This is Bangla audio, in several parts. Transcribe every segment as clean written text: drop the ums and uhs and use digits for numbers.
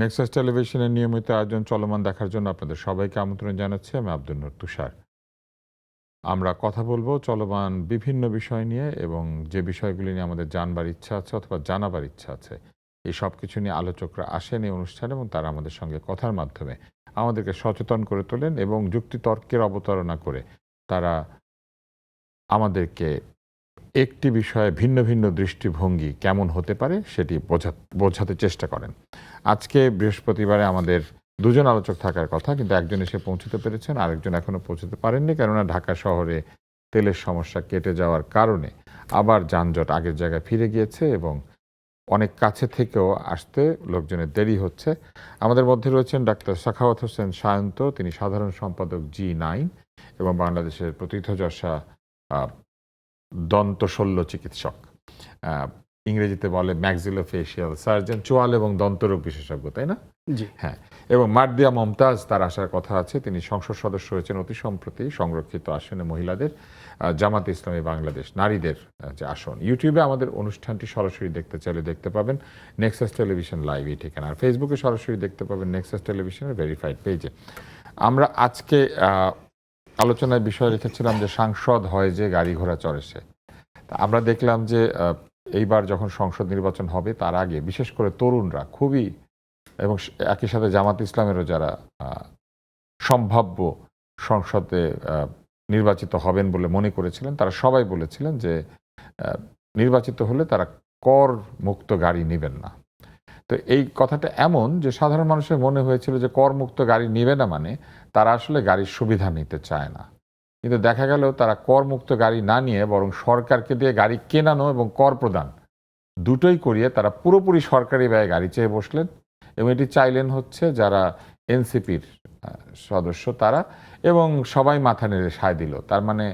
নেক্সাস টেলিভিশনের নিয়মিত আয়োজন চলমান দেখার জন্য আপনাদের সবাইকে আমন্ত্রণ জানাচ্ছি। আমি আব্দুল নূর তুষার। আমরা কথা বলবো চলমান বিভিন্ন বিষয় নিয়ে এবং যে বিষয়গুলি নিয়ে আমাদের জানবার ইচ্ছা আছে অথবা জানাবার ইচ্ছা আছে, এই সব কিছু নিয়ে আলোচকরা আসেন এই অনুষ্ঠানে এবং তারা আমাদের সঙ্গে কথার মাধ্যমে আমাদেরকে সচেতন করে তোলেন এবং যুক্তিতর্কের অবতারণা করে তারা আমাদেরকে একটি বিষয়ে ভিন্ন ভিন্ন দৃষ্টিভঙ্গি কেমন হতে পারে সেটি বোঝাতে চেষ্টা করেন। আজকে বৃহস্পতিবারে আমাদের দুজন আলোচক থাকার কথা, কিন্তু একজন এসে পৌঁছতে পেরেছেন, আরেকজন এখনো পৌঁছতে পারেননি, কেননা ঢাকা শহরে তেলের সমস্যা কেটে যাওয়ার কারণে আবার যানজট আগের জায়গায় ফিরে গিয়েছে এবং অনেক কাছে থেকেও আসতে লোকজনের দেরি হচ্ছে। আমাদের মধ্যে রয়েছেন ডাক্তার সাখাওয়াত হোসেন সায়ন্ত, তিনি সাধারণ সম্পাদক G9 এবং বাংলাদেশের প্রথিতযশা দন্ত শল্য চিকিৎসক, ইংরেজিতে বলে ম্যাক্সিলোফেশিয়াল সার্জন, চোয়াল এবং দন্তরোগ বিশেষজ্ঞ, তাই না? জি হ্যাঁ। এবং মার্দিয়া মমতাজ, তার আসার কথা আছে, তিনি সংসদ সদস্য হয়েছেন অতি সম্প্রতি সংরক্ষিত আসনে মহিলাদের জামাতে ইসলামী বাংলাদেশ নারীদের যে আসন। ইউটিউবে আমাদের অনুষ্ঠানটি সরাসরি দেখতে চাইলে দেখতে পাবেন নেক্সাস টেলিভিশন লাইভ এই ঠিকানা, আর ফেসবুকে সরাসরি দেখতে পাবেন নেক্সাস টেলিভিশনের ভেরিফাইড পেজে। আমরা আজকে আলোচনায় বিষয় রেখেছিলাম যে সাংসদ হয় যে গাড়ি ঘোড়া চড়ে সে। আমরা দেখলাম যে এইবার যখন সংসদ নির্বাচন হবে তার আগে বিশেষ করে তরুণরা খুবই, এবং একই সাথে জামাত ইসলামেরও যারা সম্ভাব্য সংসদে নির্বাচিত হবেন বলে মনে করেছিলেন, তারা সবাই বলেছিলেন যে নির্বাচিত হলে তারা কর মুক্ত গাড়ি নেবেন না। তো এই কথাটা এমন যে সাধারণ মানুষের মনে হয়েছিল যে করমুক্ত গাড়ি নিবে না মানে তারা আসলে গাড়ির সুবিধা নিতে চায় না। কিন্তু দেখা গেল তারা করমুক্ত গাড়ি না নিয়ে বরং সরকারকে দিয়ে গাড়ি কেনানো এবং কর প্রদান দুটোই করিয়ে তারা পুরোপুরি সরকারি ব্যয়ে গাড়ি চেয়ে বসলেন। এবং এটি চাইলেন হচ্ছে যারা এনসিপির সদস্য তারা, এবং সবাই মাথা নেড়ে সায় দিল। তার মানে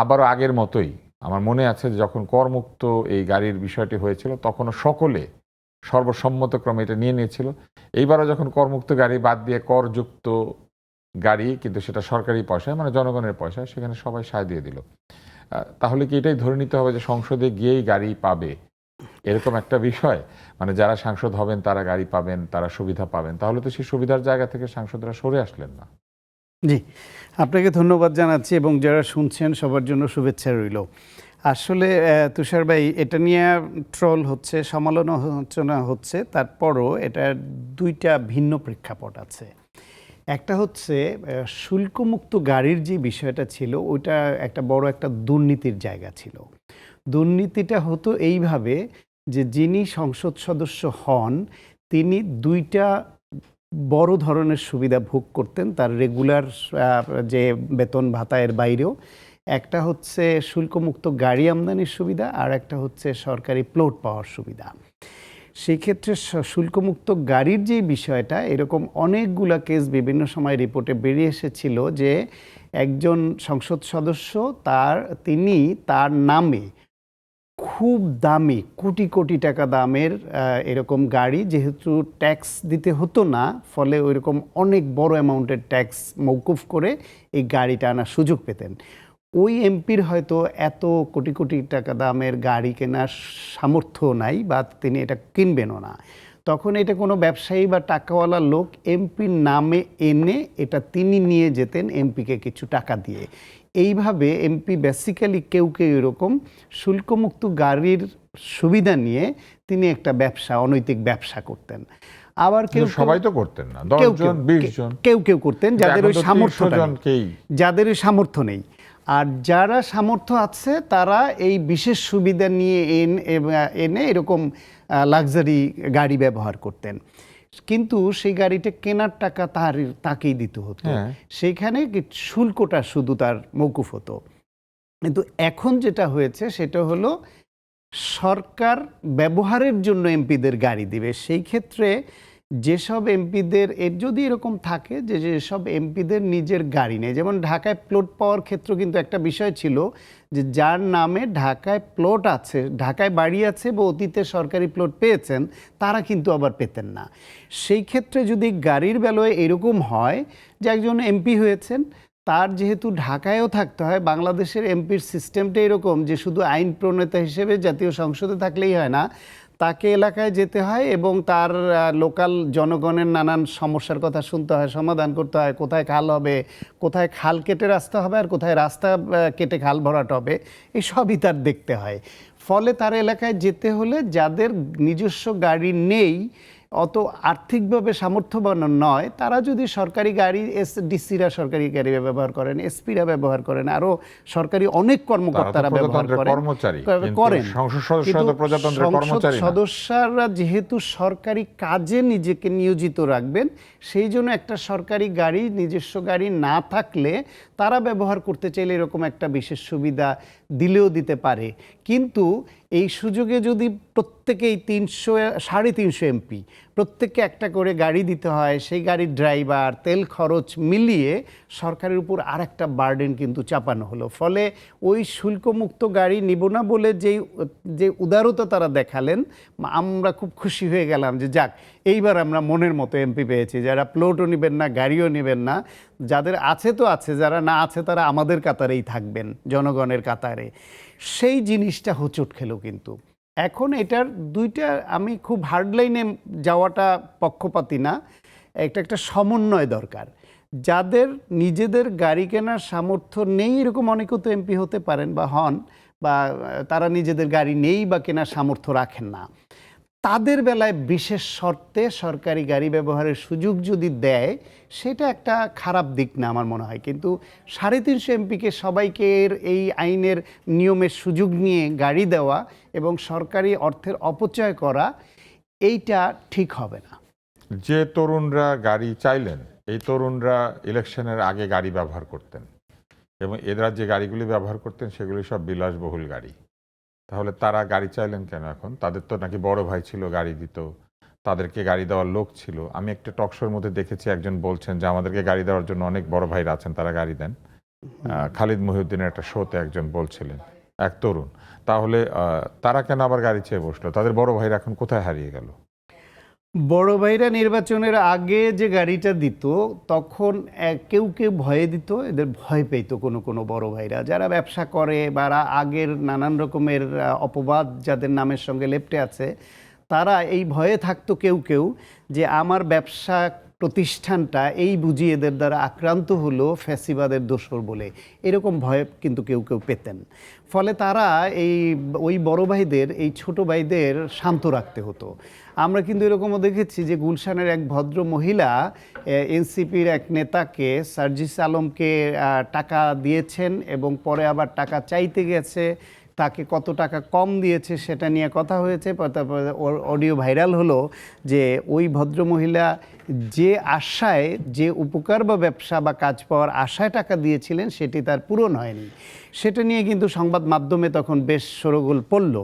আবারও আগের মতোই। আমার মনে আছে যখন করমুক্ত এই গাড়ির বিষয়টি হয়েছিল তখনও সকলে সর্বসম্মতক্রমে এটা নিয়ে নিয়েছিল। এইবারও যখন করমুক্ত গাড়ি বাদ দিয়ে করযুক্ত গাড়ি, কিন্তু সেটা সরকারি পয়সায়, মানে জনগণের পয়সায়, সেখানে সবাই সায় দিয়ে দিল। তাহলে কি এটাই ধরে নিতে হবে যে সংসদে গিয়েই গাড়ি পাবে এরকম একটা বিষয়? মানে যারা সাংসদ হবেন তারা গাড়ি পাবেন, তারা সুবিধা পাবেন, তাহলে তো সেই সুবিধার জায়গা থেকে সাংসদরা সরে আসলেন না। জি, আপনাকে ধন্যবাদ জানাচ্ছি এবং যারা শুনছেন সবার জন্য শুভেচ্ছা রইল। আসলে তুষার ভাই, এটা নিয়ে ট্রল হচ্ছে, সমালোচনা হচ্ছে, তারপরও এটার দুইটা ভিন্ন প্রেক্ষাপট আছে। একটা হচ্ছে শুল্কমুক্ত গাড়ির যে বিষয়টা ছিল ওইটা একটা বড় একটা দুর্নীতির জায়গা ছিল। দুর্নীতিটা হতো এইভাবে যে যিনি সংসদ সদস্য হন তিনি দুইটা বড় ধরনের সুবিধা ভোগ করতেন তার রেগুলার যে বেতন ভাতায়ের বাইরেও। একটা হচ্ছে শুল্কমুক্ত গাড়ি আমদানির সুবিধা, আর একটা হচ্ছে সরকারি প্লট পাওয়ার সুবিধা। সেই ক্ষেত্রে শুল্কমুক্ত গাড়ির যে বিষয়টা, এরকম অনেকগুলা কেস বিভিন্ন সময় রিপোর্টে বেরিয়ে এসেছিল যে একজন সংসদ সদস্য তিনি তার নামে খুব দামি কোটি কোটি টাকা দামের এরকম গাড়ি, যেহেতু ট্যাক্স দিতে হতো না, ফলে ওইরকম অনেক বড় অ্যামাউন্টের ট্যাক্স মওকুফ করে এই গাড়িটা আনার সুযোগ পেতেন। ওই এমপির হয়তো এত কোটি কোটি টাকা দামের গাড়ি কেনার সামর্থ্য নাই বা তিনি এটা কিনবেনও না। তখন এটা কোনো ব্যবসায়ী বা টাকাওয়ালা লোক এমপির নামে এনে এটা তিনি নিয়ে যেতেন এমপিকে কিছু টাকা দিয়ে। এইভাবে এমপি বেসিক্যালি কেউ এরকম শুল্কমুক্ত গাড়ির সুবিধা নিয়ে তিনি একটা অনৈতিক ব্যবসা করতেন। আবার সবাই তো করতেন না, 10 জন 20 জন কেউ করতেন যাদের ওই সামর্থ্য নেই। আর যারা সামর্থ্য আছে তারা এই বিশেষ সুবিধা নিয়ে এনে এরকম লাক্সারি গাড়ি ব্যবহার করতেন, কিন্তু সেই গাড়িটা কেনার টাকা তাকেই দিতে হতো। সেইখানে শুল্কটা শুধু তার মওকুফ হতো। কিন্তু এখন যেটা হয়েছে সেটা হলো সরকার ব্যবহারের জন্য এমপিদের গাড়ি দিবে। সেই ক্ষেত্রে যেসব এমপিদের যদি এরকম থাকে যে যেসব এমপিদের নিজের গাড়ি নেই, যেমন ঢাকায় প্লট পাওয়ার ক্ষেত্রে কিন্তু একটা বিষয় ছিল যে যার নামে ঢাকায় প্লট আছে, ঢাকায় বাড়ি আছে বা অতীতে সরকারি প্লট পেয়েছেন, তারা কিন্তু আবার পেতেন না। সেই ক্ষেত্রে যদি গাড়ির বেলায় এরকম হয় যে একজন এমপি হয়েছেন, তার যেহেতু ঢাকায়ও থাকতে হয়, বাংলাদেশের এমপির সিস্টেমটা এরকম যে শুধু আইন প্রণেতা হিসেবে জাতীয় সংসদে থাকলেই হয় না, তাকে এলাকায় যেতে হয় এবং তার লোকাল জনগণের নানান সমস্যার কথা শুনতে হয়, সমাধান করতে হয়। কোথায় খাল হবে, কোথায় খাল কেটে রাস্তা হবে, আর কোথায় রাস্তা কেটে খাল ভরাট হবে, এই সবই তার দেখতে হয়। ফলে তার এলাকায় যেতে হলে যাদের নিজস্ব গাড়ি নেই, অত আর্থিকভাবে সামর্থ্যবান নয়, তারা যদি সরকারি গাড়ি, ডিসিরা সরকারি গাড়ি ব্যবহার করেন, এসপিরা ব্যবহার করেন, আরও সরকারি অনেক কর্মকর্তারা ব্যবহার করেন, সংসদ সদস্যরা যেহেতু সরকারি কাজে নিজেকে নিয়োজিত রাখবেন, সেই জন্য একটা সরকারি গাড়ি, নিজস্ব গাড়ি না থাকলে তারা ব্যবহার করতে চাইলে এরকম একটা বিশেষ সুবিধা দিলেও দিতে পারে। কিন্তু এই সুযোগে যদি প্রত্যেকেই 300-350 এমপি প্রত্যেককে একটা করে গাড়ি দিতে হয়, সেই গাড়ির ড্রাইভার, তেল খরচ মিলিয়ে সরকারের উপর আর একটা বার্ডেন কিন্তু চাপানো হলো। ফলে ওই শুল্কমুক্ত গাড়ি নিব না বলে যে উদারতা তারা দেখালেন, আমরা খুব খুশি হয়ে গেলাম যে যাক, এইবার আমরা মনের মতো এমপি পেয়েছি, যারা প্লটও নেবেন না, গাড়িও নেবেন না, যাদের আছে তো আছে, যারা না আছে তারা আমাদের কাতারেই থাকবেন, জনগণের কাতারে। সেই জিনিসটা হোঁচট খেলো। কিন্তু এখন এটার দুইটা, আমি খুব হার্ডলাইনে যাওয়াটা পক্ষপাতী না, একটা সমন্বয় দরকার। যাদের নিজেদের গাড়ি কেনার সামর্থ্য নেই, এরকম অনেকেও তো এমপি হতে পারেন বা হন, বা তারা নিজেদের গাড়ি নেই বা কেনার সামর্থ্য রাখেন না, তাদের বেলায় বিশেষ শর্তে সরকারি গাড়ি ব্যবহারের সুযোগ যদি দেয়, সেটা একটা খারাপ দিক না আমার মনে হয়। কিন্তু 350 এমপিকে সবাইকে এই আইনের নিয়মের সুযোগ নিয়ে গাড়ি দেওয়া এবং সরকারি অর্থের অপচয় করা, এইটা ঠিক হবে না। যে তরুণরা গাড়ি চাইলেন, এই তরুণরা ইলেকশনের আগে গাড়ি ব্যবহার করতেন এবং এরা যে গাড়িগুলি ব্যবহার করতেন সেগুলি সব বিলাসবহুল গাড়ি। তাহলে তারা গাড়ি চাইলেন কেন এখন? তাদের তো নাকি বড় ভাই ছিল, গাড়ি দিত, তাদেরকে গাড়ি দেওয়ার লোক ছিল। আমি একটা টকশোর মধ্যে দেখেছি একজন বলছেন যে আমাদেরকে গাড়ি দেওয়ার জন্য অনেক বড় ভাইরা আছেন, তারা গাড়ি দেন। খালিদ মহিউদ্দিনের একটা শোতে একজন বলছিলেন, এক তরুণ। তাহলে তারা কেন আবার গাড়ি চেয়ে বসলো? তাদের বড় ভাইরা এখন কোথায় হারিয়ে গেল? বড় ভাইরা নির্বাচনের আগে যে গাড়িটা দিত, তখন কেউ কেউ ভয়ে দিত, এদের ভয় পেত কোনো বড় ভাইরা যারা ব্যবসা করে বা আগের নানান রকমের অপবাদ যাদের নামের সঙ্গে লেপ্টে আছে, তারা এই ভয়ে থাকতো কেউ কেউ যে আমার ব্যবসা প্রতিষ্ঠানটা এই বুঝি এদের দ্বারা আক্রান্ত হলো ফ্যাসিবাদের দোসর বলে, এরকম ভয় কিন্তু কেউ কেউ পেতেন। ফলে তারা ওই বড় ভাইদের, এই ছোট ভাইদের শান্ত রাখতে হতো। আমরা কিন্তু এরকমও দেখেছি যে গুলশানের এক ভদ্র মহিলা এনসিপির এক নেতাকে, সার্জিস আলমকে টাকা দিয়েছেন এবং পরে আবার টাকা চাইতে গেছে, তাকে কত টাকা কম দিয়েছে সেটা নিয়ে কথা হয়েছে। তারপরে অডিও ভাইরাল হলো যে ওই ভদ্রমহিলা যে আশায়, যে উপকার বা ব্যবসা বা কাজ পাওয়ার আশায় টাকা দিয়েছিলেন, সেটি তার পূরণ হয়নি। সেটা নিয়ে কিন্তু সংবাদ মাধ্যমে তখন বেশ শোরগোল পড়ল।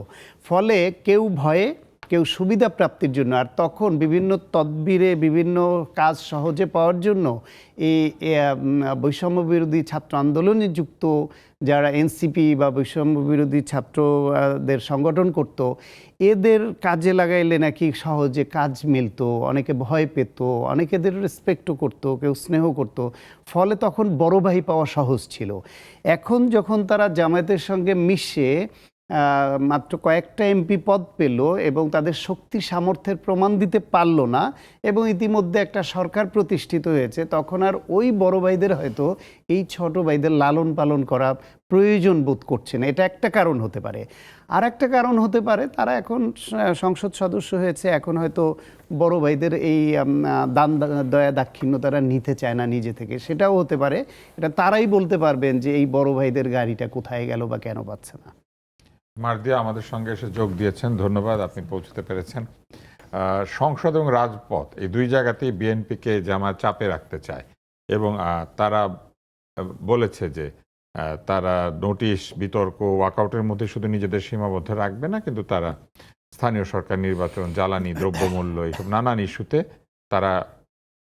ফলে কেউ ভয়ে, কেউ সুবিধা প্রাপ্তির জন্য, আর তখন বিভিন্ন তদবিরে বিভিন্ন কাজ সহজে পাওয়ার জন্য এই বৈষম্য বিরোধী ছাত্র আন্দোলনে যুক্ত যারা এনসিপি বা বৈষম্য বিরোধী ছাত্রদের সংগঠন করত, এদের কাজে লাগাইলে নাকি সহজে কাজ মিলতো, অনেকে ভয় পেত, অনেকে এদের রেসপেক্টও করতো, কেউ স্নেহ করত। ফলে তখন বড় ভাই পাওয়া সহজ ছিল। এখন যখন তারা জামায়াতের সঙ্গে মিশে মাত্র কয়েকটা এমপি পদ পেল এবং তাদের শক্তি সামর্থ্যের প্রমাণ দিতে পারল না এবং ইতিমধ্যে একটা সরকার প্রতিষ্ঠিত হয়েছে, তখন আর ওই বড় ভাইদের হয়তো এই ছোট ভাইদের লালন পালন করা প্রয়োজন বোধ করছে না। এটা একটা কারণ হতে পারে। আর একটা কারণ হতে পারে, তারা এখন সংসদ সদস্য হয়েছে, এখন হয়তো বড় ভাইদের এই দান দয়া দাক্ষিণ্য তারা নিতে চায় না নিজে থেকে, সেটাও হতে পারে। এটা তারাই বলতে পারবেন যে এই বড় ভাইদের গাড়িটা কোথায় গেল বা কেন পাচ্ছে না। মার্দিয়া আমাদের সঙ্গে এসে যোগ দিয়েছেন, ধন্যবাদ, আপনি পৌঁছতে পেরেছেন। সংসদ এবং রাজপথ এই দুই জায়গাতেই বিএনপিকে জামায়াত চাপে রাখতে চায় এবং তারা বলেছে যে তারা নোটিশ, বিতর্ক, ওয়াকআউটের মধ্যে শুধু নিজেদের সীমাবদ্ধ রাখবে না, কিন্তু তারা স্থানীয় সরকার নির্বাচন, জ্বালানি, দ্রব্যমূল্য, এইসব নানান ইস্যুতে তারা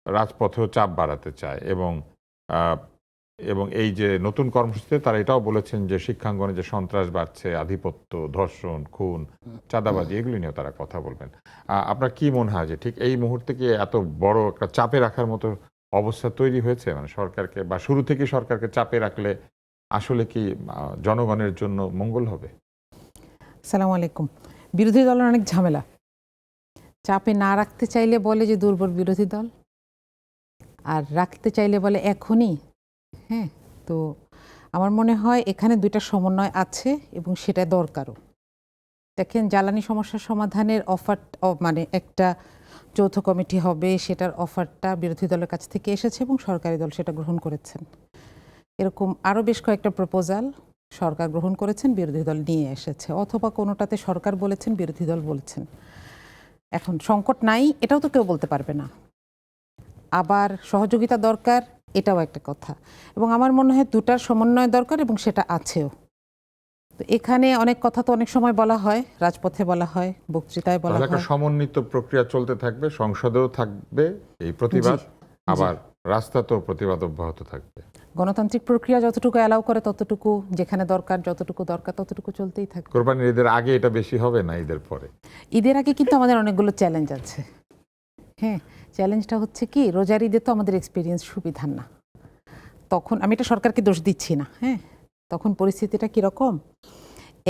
রাজপথেও চাপ বাড়াতে চায়। এবং এই যে নতুন কর্মসূচিতে তারা এটাও বলেছেন যে শিক্ষাঙ্গনে যে সন্ত্রাস বাড়ছে, আধিপত্য, ধর্ষণ, খুন, চাঁদাবাজি, এগুলি নিয়েও তারা কথা বলবেন। আপনার কি মনে হয় যে ঠিক এই মুহূর্তে কি এত বড় একটা চাপে রাখার মতো অবস্থা তৈরি হয়েছে, মানে সরকারকে বা শুরু থেকে সরকারকে চাপে রাখলে আসলে কি জনগণের জন্য মঙ্গল হবে? আসসালামু আলাইকুম। বিরোধী দলের অনেক ঝামেলা। চাপে না রাখতে চাইলে বলে যে দুর্বল বিরোধী দল, আর রাখতে চাইলে বলে এখনই। হ্যাঁ, তো আমার মনে হয় এখানে দুইটা সমন্বয় আছে এবং সেটা দরকারও। দেখেন, জ্বালানি সমস্যার সমাধানের অফার, মানে একটা যৌথ কমিটি হবে, সেটার অফারটা বিরোধী দলের কাছ থেকে এসেছে এবং সরকারি দল সেটা গ্রহণ করেছেন। এরকম আরও বেশ কয়েকটা প্রপোজাল সরকার গ্রহণ করেছেন, বিরোধী দল নিয়ে এসেছে, অথবা কোনোটাতে সরকার বলেছেন, বিরোধী দল বলেছেন। এখন সংকট নাই এটাও তো কেউ বলতে পারবে না, আবার সহযোগিতা দরকার এটাও একটা কথা, এবং আমার মনে হয় দুটার সমন্বয় দরকার এবং সেটা আছেও। তো এখানে অনেক কথা তো অনেক সময় বলা হয়, রাজপথে বলা হয়, বক্তৃতায় বলা তাহলে একটা হয়। সমন্বিত প্রক্রিয়া চলতে থাকবে, সংসদেও থাকবে এই প্রতিবাদ, আবার রাস্তাতেও প্রতিবাদ অব্যাহত থাকবে। গণতান্ত্রিক প্রক্রিয়া যতটুকু অ্যালাউ করে ততটুকু, যেখানে দরকার যতটুকু দরকার ততটুকু চলতেই থাকবে। কোরবানির ঈদের আগে এটা বেশি হবে না ঈদের পরে? ঈদের আগে কিন্তু আমাদের অনেকগুলো চ্যালেঞ্জ আছে। হ্যাঁ, চ্যালেঞ্জটা হচ্ছে কি, রোজার ঈদে তো আমাদের এক্সপিরিয়েন্স সুবিধার না। তখন আমি এটা সরকারকে দোষ দিচ্ছি না। হ্যাঁ, তখন পরিস্থিতিটা কীরকম,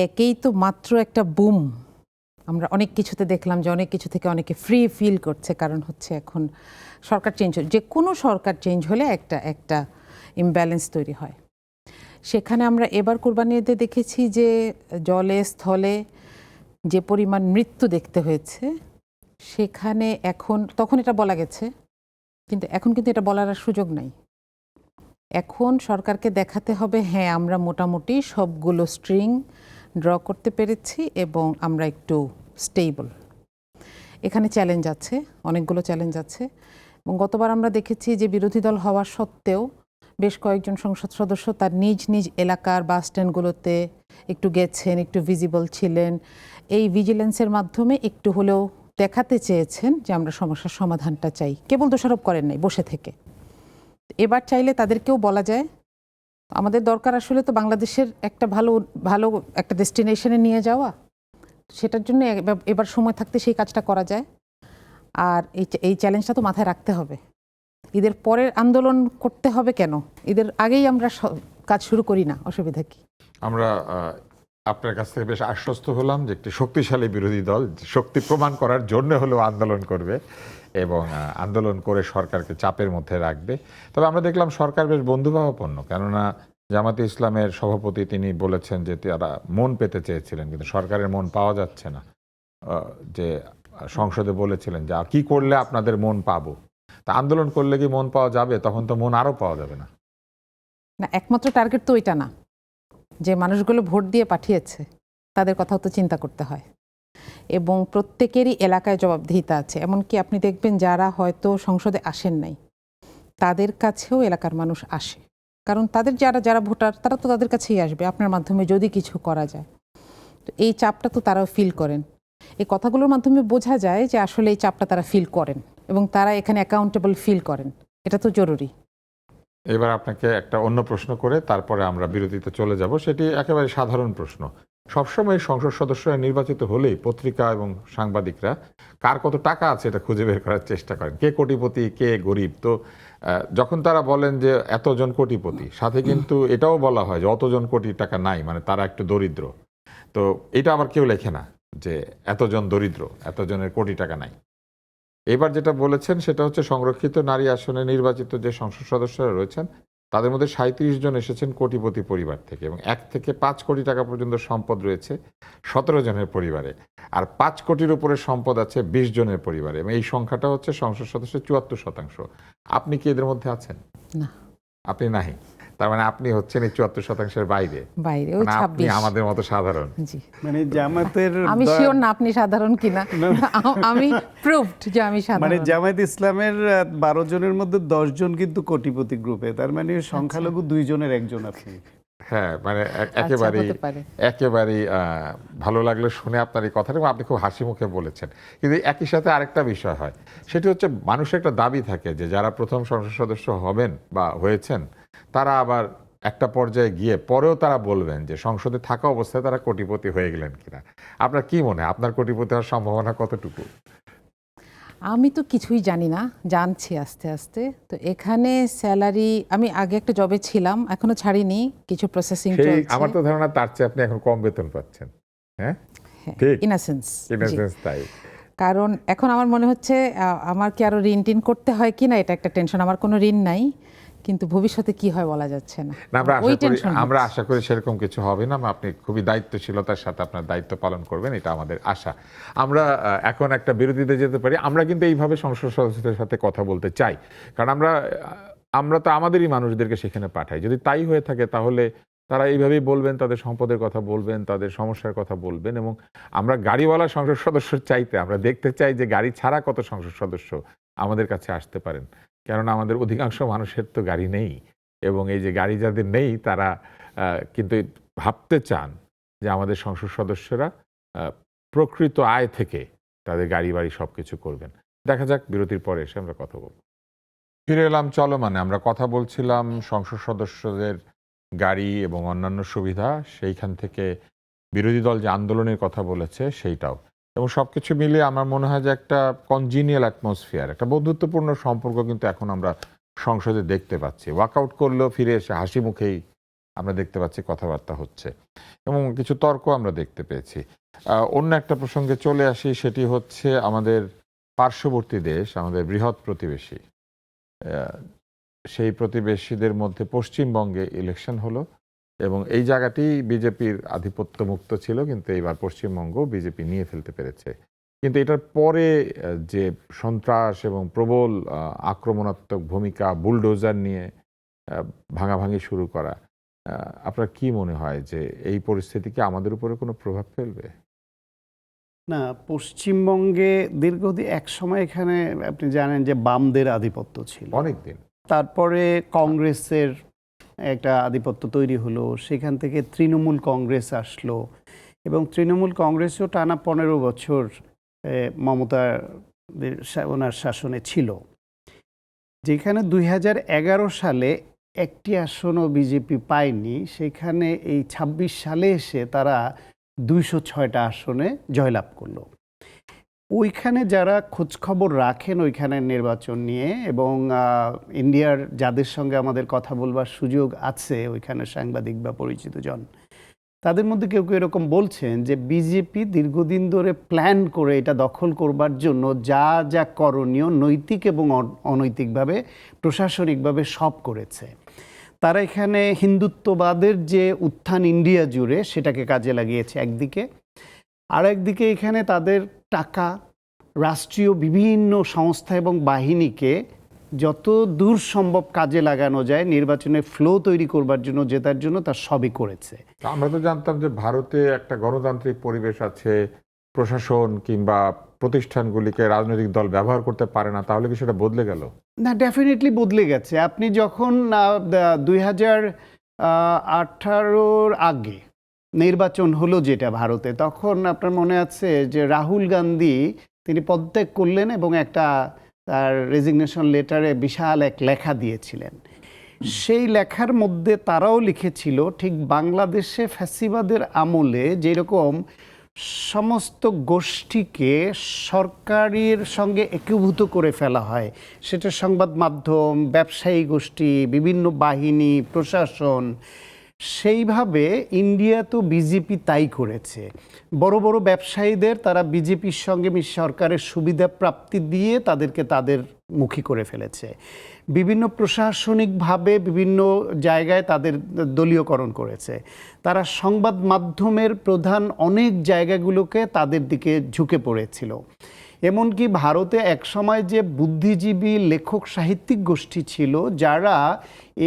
একেই তো মাত্র একটা বুম, আমরা অনেক কিছুতে দেখলাম যে অনেক কিছু থেকে অনেকে ফ্রি ফিল করছে, কারণ হচ্ছে এখন সরকার চেঞ্জ হলে, যে কোনো সরকার চেঞ্জ হলে একটা ইমব্যালেন্স তৈরি হয়। সেখানে আমরা এবার কোরবানি ঈদে দেখেছি যে জলে স্থলে যে পরিমাণ মৃত্যু দেখতে হয়েছে, সেখানে এখন, তখন এটা বলা গেছে, কিন্তু এখন কিন্তু এটা বলার আর সুযোগ নাই। এখন সরকারকে দেখাতে হবে, হ্যাঁ আমরা মোটামুটি সবগুলো স্ট্রিং ড্র করতে পেরেছি এবং আমরা একটু স্টেবল। এখানে চ্যালেঞ্জ আছে, অনেকগুলো চ্যালেঞ্জ আছে, এবং গতবার আমরা দেখেছি যে বিরোধী দল হওয়া সত্ত্বেও বেশ কয়েকজন সংসদ সদস্য তার নিজ নিজ এলাকার বাস স্ট্যান্ডগুলোতে একটু গেছেন, একটু ভিজিবল ছিলেন, এই ভিজিলেন্সের মাধ্যমে একটু হলেও দেখাতে চেয়েছেন যে আমরা সমস্যার সমাধানটা চাই, কেবল দোষারোপ করেন নাই বসে থেকে। এবার চাইলে তাদেরকেও বলা যায়, আমাদের দরকার আসলে তো বাংলাদেশের একটা ভালো ভালো একটা ডেস্টিনেশনে নিয়ে যাওয়া, সেটার জন্য এবার সময় থাকতে সেই কাজটা করা যায়। আর এই চ্যালেঞ্জটা তো মাথায় রাখতে হবে। ঈদের পরের আন্দোলন করতে হবে কেন, ঈদের আগেই আমরা কাজ শুরু করি না, অসুবিধা কি? আমরা আপনার কাছ থেকে বেশ আশ্বস্ত হলাম যে একটি শক্তিশালী বিরোধী দল শক্তি প্রমাণ করার জন্য হলেও আন্দোলন করবে এবং আন্দোলন করে সরকারকে চাপের মধ্যে রাখবে। তবে আমরা দেখলাম সরকার বেশ বন্ধুভাবাপন্ন, কেননা জামাতে ইসলামের সভাপতি তিনি বলেছেন যে তারা মন পেতে চেয়েছিলেন, কিন্তু সরকারের মন পাওয়া যাচ্ছে না। যে সংসদে বলেছিলেন যে কি করলে আপনাদের মন পাবো, তা আন্দোলন করলে কি মন পাওয়া যাবে? তখন তো মন আরও পাওয়া যাবে না। না, একমাত্র টার্গেট তো ওইটা না, যে মানুষগুলো ভোট দিয়ে পাঠিয়েছে তাদের কথাও তো চিন্তা করতে হয়, এবং প্রত্যেকেরই এলাকায় জবাবদিহিতা আছে। এমনকি আপনি দেখবেন যারা হয়তো সংসদে আসেন নাই, তাদের কাছেও এলাকার মানুষ আসে, কারণ তাদের যারা যারা ভোটার তারা তো তাদের কাছেই আসবে আপনার মাধ্যমে যদি কিছু করা যায়। তো এই চাপটা তো তারাও ফিল করেন, এই কথাগুলোর মাধ্যমে বোঝা যায় যে আসলে এই চাপটা তারা ফিল করেন এবং তারা এখানে অ্যাকাউন্টেবল ফিল করেন, এটা তো জরুরি। এবার আপনাকে একটা অন্য প্রশ্ন করে তারপরে আমরা বিরতিতে চলে যাব, সেটি একেবারে সাধারণ প্রশ্ন। সবসময় সংসদ সদস্যরা নির্বাচিত হলেই পত্রিকা এবং সাংবাদিকরা কার কত টাকা আছে এটা খুঁজে বের করার চেষ্টা করেন, কে কোটিপতি কে গরিব। তো যখন তারা বলেন যে এতজন কোটিপতি, সাথে কিন্তু এটাও বলা হয় যে অতজন কোটি টাকা নাই, মানে তারা একটু দরিদ্র। তো এটা আবার কেউ লেখে না যে এতজন দরিদ্র, এতজনের কোটি টাকা নাই। এবার যেটা বলেছেন সেটা হচ্ছে সংরক্ষিত নারী আসনে নির্বাচিত যে সংসদ সদস্যরা রয়েছেন তাদের মধ্যে 37 জন এসেছেন কোটিপতি পরিবার থেকে, এবং 1 থেকে 5 কোটি টাকা পর্যন্ত সম্পদ রয়েছে 17 জনের পরিবারে, আর 5 কোটির উপরে সম্পদ আছে 20 জনের পরিবারে, এবং এই সংখ্যাটা হচ্ছে সংসদ সদস্যের 74%। আপনি কি এদের মধ্যে আছেন? না, আপনি নাহি। তার মানে আপনি হচ্ছেন এই 74%-এর বাইরে, বাইরে, ওই মানে আপনি 26। আমাদের মতো সাধারণ। জি, মানে জামাতের আমি শিওর না আপনি সাধারণ কিনা, আমি প্রুভড যে আমি মানে সাধারণ। জামায়াত ইসলামের 12 জনের মধ্যে 10 জন কিন্তু কোটিপতি গ্রুপে, তার মানে সংখ্যালঘু 2 জনের একজন আপনি। হ্যাঁ, মানে আচ্ছা, হতে পারে। একেবারেই ভালো লাগলো শুনে আপনার এই কথাটা, এবং আপনি খুব হাসি মুখে বলেছেন। কিন্তু একই সাথে আরেকটা বিষয় হয়, সেটি হচ্ছে মানুষের একটা দাবি থাকে যে যারা প্রথম সংসদ সদস্য হবেন বা হয়েছেন তারা আবার একটা পর্যায়ে গিয়ে পরেও তারা বলবেন যে সংসদে থাকা অবস্থায় তারা কোটিপতি হয়ে গেলেন কিনা। আপনার কি মনে হয় আপনার কোটিপতি হওয়ার সম্ভাবনা কতটুকু? আমি তো কিছুই জানি না, জানছি আস্তে আস্তে। তো এখানে স্যালারি, আমি আগে একটা জবে ছিলাম, এখনো ছাড়িনি, কিছু প্রসেসিং সেই চলছে। আমার তো ধারণা তার চেয়ে আপনি এখন কম বেতন পাচ্ছেন। হ্যাঁ, ঠিক, in a sense, in a sense তাই। কারণ এখন আমার মনে হচ্ছে আমার কি আরো ঋণ টিন করতে হয় কি না, এটা একটা টেনশন। আমার কোনো ঋণ নাই, কিন্তু ভবিষ্যতে কি হয় বলা যাচ্ছে না। না, ওই টেনশন আমরা আশা করি সেরকম কিছু হবে না। আপনি খুবই দায়িত্বশীলতার সাথে আপনার দায়িত্ব পালন করবেন, এটা আমাদের আশা। আমরা এখন একটা বিরতিতে যেতে পারি। আমরা কিন্তু এইভাবে সংসদ সদস্যদের সাথে কথা বলতে চাই, কারণ আমরা তো আমাদেরই মানুষদেরকে সেখানে পাঠাই। যদি তাই হয়ে থাকে তাহলে তারা এইভাবেই বলবেন, তাদের সম্পদের কথা বলবেন, তাদের সমস্যার কথা বলবেন। এবং আমরা গাড়িওয়ালা সংসদ সদস্য চাইতে আমরা দেখতে চাই যে গাড়ি ছাড়া কত সংসদ সদস্য আমাদের কাছে আসতে পারেন, কেননা আমাদের অধিকাংশ মানুষের তো গাড়ি নেই। এবং এই যে গাড়ি যাদের নেই তারা কিন্তু ভাবতে চান যে আমাদের সংসদ সদস্যরা প্রকৃত আয় থেকে তাদের গাড়ি বাড়ি সব কিছু করবেন। দেখা যাক, বিরতির পরে এসে আমরা কথা বলব। ফিরে এলাম চলমানে। আমরা কথা বলছিলাম সংসদ সদস্যদের গাড়ি এবং অন্যান্য সুবিধা, সেইখান থেকে বিরোধী দল যে আন্দোলনের কথা বলেছে সেইটাও, এবং সবকিছু মিলিয়ে আমার মনে হয় যে একটা কনজিনিয়াল অ্যাটমসফিয়ার, একটা বন্ধুত্বপূর্ণ সম্পর্ক কিন্তু এখন আমরা সংসদে দেখতে পাচ্ছি। ওয়াকআউট করলেও ফিরে এসে হাসি মুখেই আমরা দেখতে পাচ্ছি কথাবার্তা হচ্ছে, এবং কিছু তর্ক আমরা দেখতে পেয়েছি। অন্য একটা প্রসঙ্গে চলে আসি, সেটি হচ্ছে আমাদের পার্শ্ববর্তী দেশ, আমাদের বৃহৎ প্রতিবেশী। সেই প্রতিবেশীদের মধ্যে পশ্চিমবঙ্গে ইলেকশন হলো, এবং এই জায়গাটি বিজেপির আধিপত্য মুক্ত ছিল, কিন্তু এইবার পশ্চিমবঙ্গ বিজেপি নিয়ে ফেলতে পেরেছে। কিন্তু এটার পরে যে সন্ত্রাস এবং প্রবল আক্রমণাত্মক ভূমিকা, বুলডোজার নিয়ে ভাঙাভাঙি শুরু করা, আপনার কি মনে হয় যে এই পরিস্থিতি কি আমাদের উপরে কোনো প্রভাব ফেলবে? না, পশ্চিমবঙ্গে দীর্ঘদিন এক সময় এখানে আপনি জানেন যে বামদের আধিপত্য ছিল অনেকদিন। তারপরে কংগ্রেসের একটা আধিপত্য তৈরি হলো, সেখান থেকে তৃণমূল কংগ্রেস আসলো, এবং তৃণমূল কংগ্রেসও টানা 15 বছর মমতা ওনার শাসনে ছিল। যেখানে 2011 সালে একটি আসনও বিজেপি পায়নি, সেখানে এই 26 সালে এসে তারা 206টা আসনে জয়লাভ করলো। ওইখানে যারা খোঁজখবর রাখেন ওইখানের নির্বাচন নিয়ে, এবং ইন্ডিয়ার যাদের সঙ্গে আমাদের কথা বলবার সুযোগ আছে, ওইখানে সাংবাদিক বা পরিচিত জন, তাদের মধ্যে কেউ কেউ এরকম বলছেন যে বিজেপি দীর্ঘদিন ধরে প্ল্যান করে এটা দখল করবার জন্য যা যা করণীয় নৈতিক এবং অনৈতিকভাবে, প্রশাসনিকভাবে সব করেছে। তারা এখানে হিন্দুত্ববাদের যে উত্থান ইন্ডিয়া জুড়ে, সেটাকে কাজে লাগিয়েছে একদিকে, আর একদিকে এখানে তাদের টাকা, রাষ্ট্রীয় বিভিন্ন সংস্থা এবং বাহিনীকে যত দূর সম্ভব কাজে লাগানো যায় নির্বাচনে ফ্লো তৈরি করবার জন্য, জেতার জন্য, তার সবই করেছে। আমরা তো জানতাম যে ভারতে একটা গণতান্ত্রিক পরিবেশ আছে, প্রশাসন কিংবা প্রতিষ্ঠানগুলিকে রাজনৈতিক দল ব্যবহার করতে পারে না, তাহলে কি সেটা বদলে গেল? না, ডেফিনেটলি বদলে গেছে। আপনি যখন 2018-র আগে নির্বাচন হলো যেটা ভারতে, তখন আপনার মনে আছে যে রাহুল গান্ধী তিনি পদত্যাগ করলেন এবং একটা তার রেজিগনেশন লেটারে বিশাল এক লেখা দিয়েছিলেন। সেই লেখার মধ্যে তারাও লিখেছিল ঠিক বাংলাদেশে ফ্যাসিবাদের আমলে যেরকম সমস্ত গোষ্ঠীকে সরকারের সঙ্গে একীভূত করে ফেলা হয়, সেটা সংবাদ মাধ্যম, ব্যবসায়ী গোষ্ঠী, বিভিন্ন বাহিনী, প্রশাসন, সেইভাবে ইন্ডিয়া তো বিজেপি তাই করেছে। বড় বড় ব্যবসায়ীদের তারা বিজেপির সঙ্গে সরকারের সুবিধা প্রাপ্তি দিয়ে তাদেরকে তাদের মুখী করে ফেলেছে। বিভিন্ন প্রশাসনিকভাবে বিভিন্ন জায়গায় তাদের দলীয়করণ করেছে। তারা সংবাদ মাধ্যমের প্রধান অনেক জায়গাগুলোকে তাদের দিকে ঝুঁকে পড়েছিল। এমনকি ভারতে এক সময় যে বুদ্ধিজীবী, লেখক, সাহিত্যিক গোষ্ঠী ছিল, যারা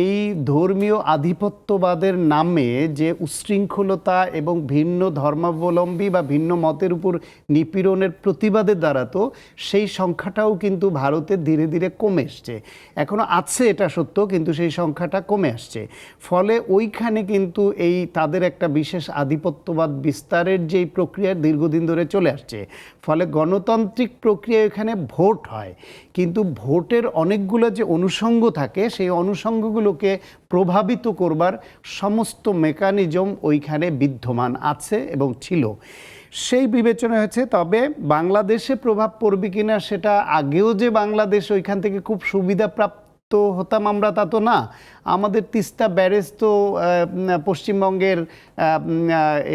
এই ধর্মীয় আধিপত্যবাদের নামে যে উচ্ছৃঙ্খলতা এবং ভিন্ন ধর্মাবলম্বী বা ভিন্ন মতের উপর নিপীড়নের প্রতিবাদে দাঁড়াতো, সেই সংখ্যাটাও কিন্তু ভারতে ধীরে ধীরে কমে আসছে। এখনও আছে এটা সত্য, কিন্তু সেই সংখ্যাটা কমে আসছে। ফলে ওইখানে কিন্তু এই তাদের একটা বিশেষ আধিপত্যবাদ বিস্তারের যেই প্রক্রিয়া দীর্ঘদিন ধরে চলে আসছে, ফলে গণতান্ত্রিক প্রক্রিয়া এখানে ভোট হয়, কিন্তু ভোটের অনেকগুলো যে অনুষঙ্গ থাকে, সেই অনুষঙ্গগুলোকে প্রভাবিত করবার সমস্ত মেকানিজম ওইখানে বিদ্যমান আছে এবং ছিল। সেই বিবেচনা হয়েছে। তবে বাংলাদেশে প্রভাব পড়বে কিনা সেটা, আগেও যে বাংলাদেশ ওইখান থেকে খুব সুবিধাপ্রাপ্ত হতাম আমরা তা তো না। আমাদের তিস্তা ব্যারেজ তো পশ্চিমবঙ্গের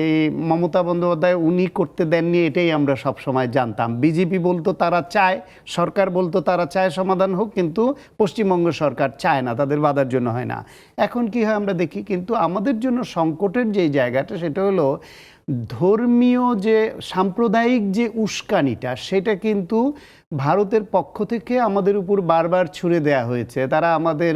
এই মমতা বন্দ্যোপাধ্যায় উনি করতে দেননি, এটাই আমরা সব সময় জানতাম। বিজেপি বলতো তারা চায়, সরকার বলতো তারা চায় সমাধান হোক, কিন্তু পশ্চিমবঙ্গ সরকার চায় না, তাদের বাধার জন্য হয় না। এখন কি হয় আমরা দেখি, কিন্তু আমাদের জন্য সংকটের যে জায়গাটা সেটা হলো ধর্মীয় যে সাম্প্রদায়িক যে উস্কানিটা, সেটা কিন্তু ভারতের পক্ষ থেকে আমাদের উপর বারবার ছুড়ে দেয়া হয়েছে। তারা আমাদের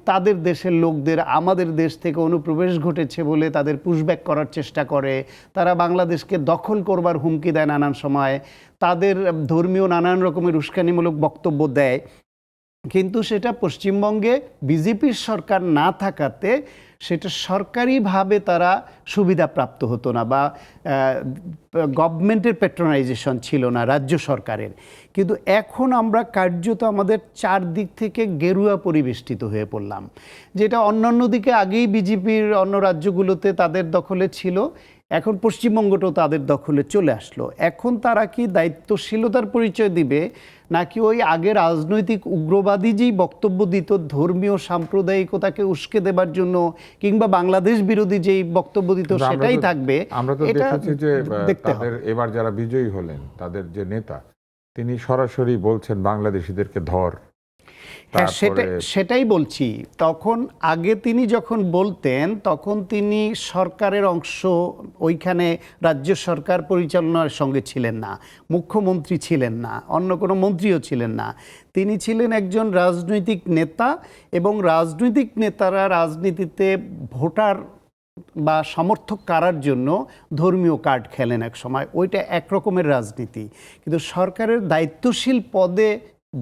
তাদের দেশের লোকদের আমাদের দেশ থেকে অনুপ্রবেশ ঘটেছে বলে তাদের পুশব্যাক করার চেষ্টা করে। তারা বাংলাদেশকে দখল করবার হুমকি দেয় নানান সময়, তাদের ধর্মীয় নানান রকমের উস্কানিমূলক বক্তব্য দেয়। কিন্তু সেটা পশ্চিমবঙ্গে বিজেপির সরকার না থাকাতে সেটা সরকারিভাবে তারা সুবিধাপ্রাপ্ত হতো না, বা গভর্নমেন্টের প্যাট্রোনাইজেশন ছিল না রাজ্য সরকারের। কিন্তু এখন আমরা কার্যত আমাদের চারদিক থেকে গেরুয়া পরিবেষ্টিত হয়ে পড়লাম, যেটা অন্যান্য দিকে আগেই বিজেপির অন্য রাজ্যগুলোতে তাদের দখলে ছিল, এখন পশ্চিমবঙ্গটাও তাদের দখলে চলে আসলো। এখন তারা কি দায়িত্বশীলতার পরিচয় দিবে, নাকি ওই আগে রাজনৈতিক উগ্রবাদী যেই বক্তব্য দিত ধর্মীয় সাম্প্রদায়িকতাকে উস্কে দেবার জন্য, কিংবা বাংলাদেশ বিরোধী যেই বক্তব্য দিত সেটাই থাকবে? আমরা তো দেখেছি যে তাদের এবার যারা বিজয়ী হলেন তাদের যে নেতা, তিনি সরাসরি বলছেন বাংলাদেশিদেরকে ধর। হ্যাঁ, সেটাই বলছি। তখন আগে তিনি যখন বলতেন তখন তিনি সরকারের অংশ, ওইখানে রাজ্য সরকার পরিচালনার সঙ্গে ছিলেন না, মুখ্যমন্ত্রী ছিলেন না, অন্য কোনো মন্ত্রীও ছিলেন না। তিনি ছিলেন একজন রাজনৈতিক নেতা, এবং রাজনৈতিক নেতারা রাজনীতিতে ভোটার বা সমর্থক কারার জন্য ধর্মীয় কার্ড খেলেন এক সময়, ওইটা একরকমের রাজনীতি। কিন্তু সরকারের দায়িত্বশীল পদে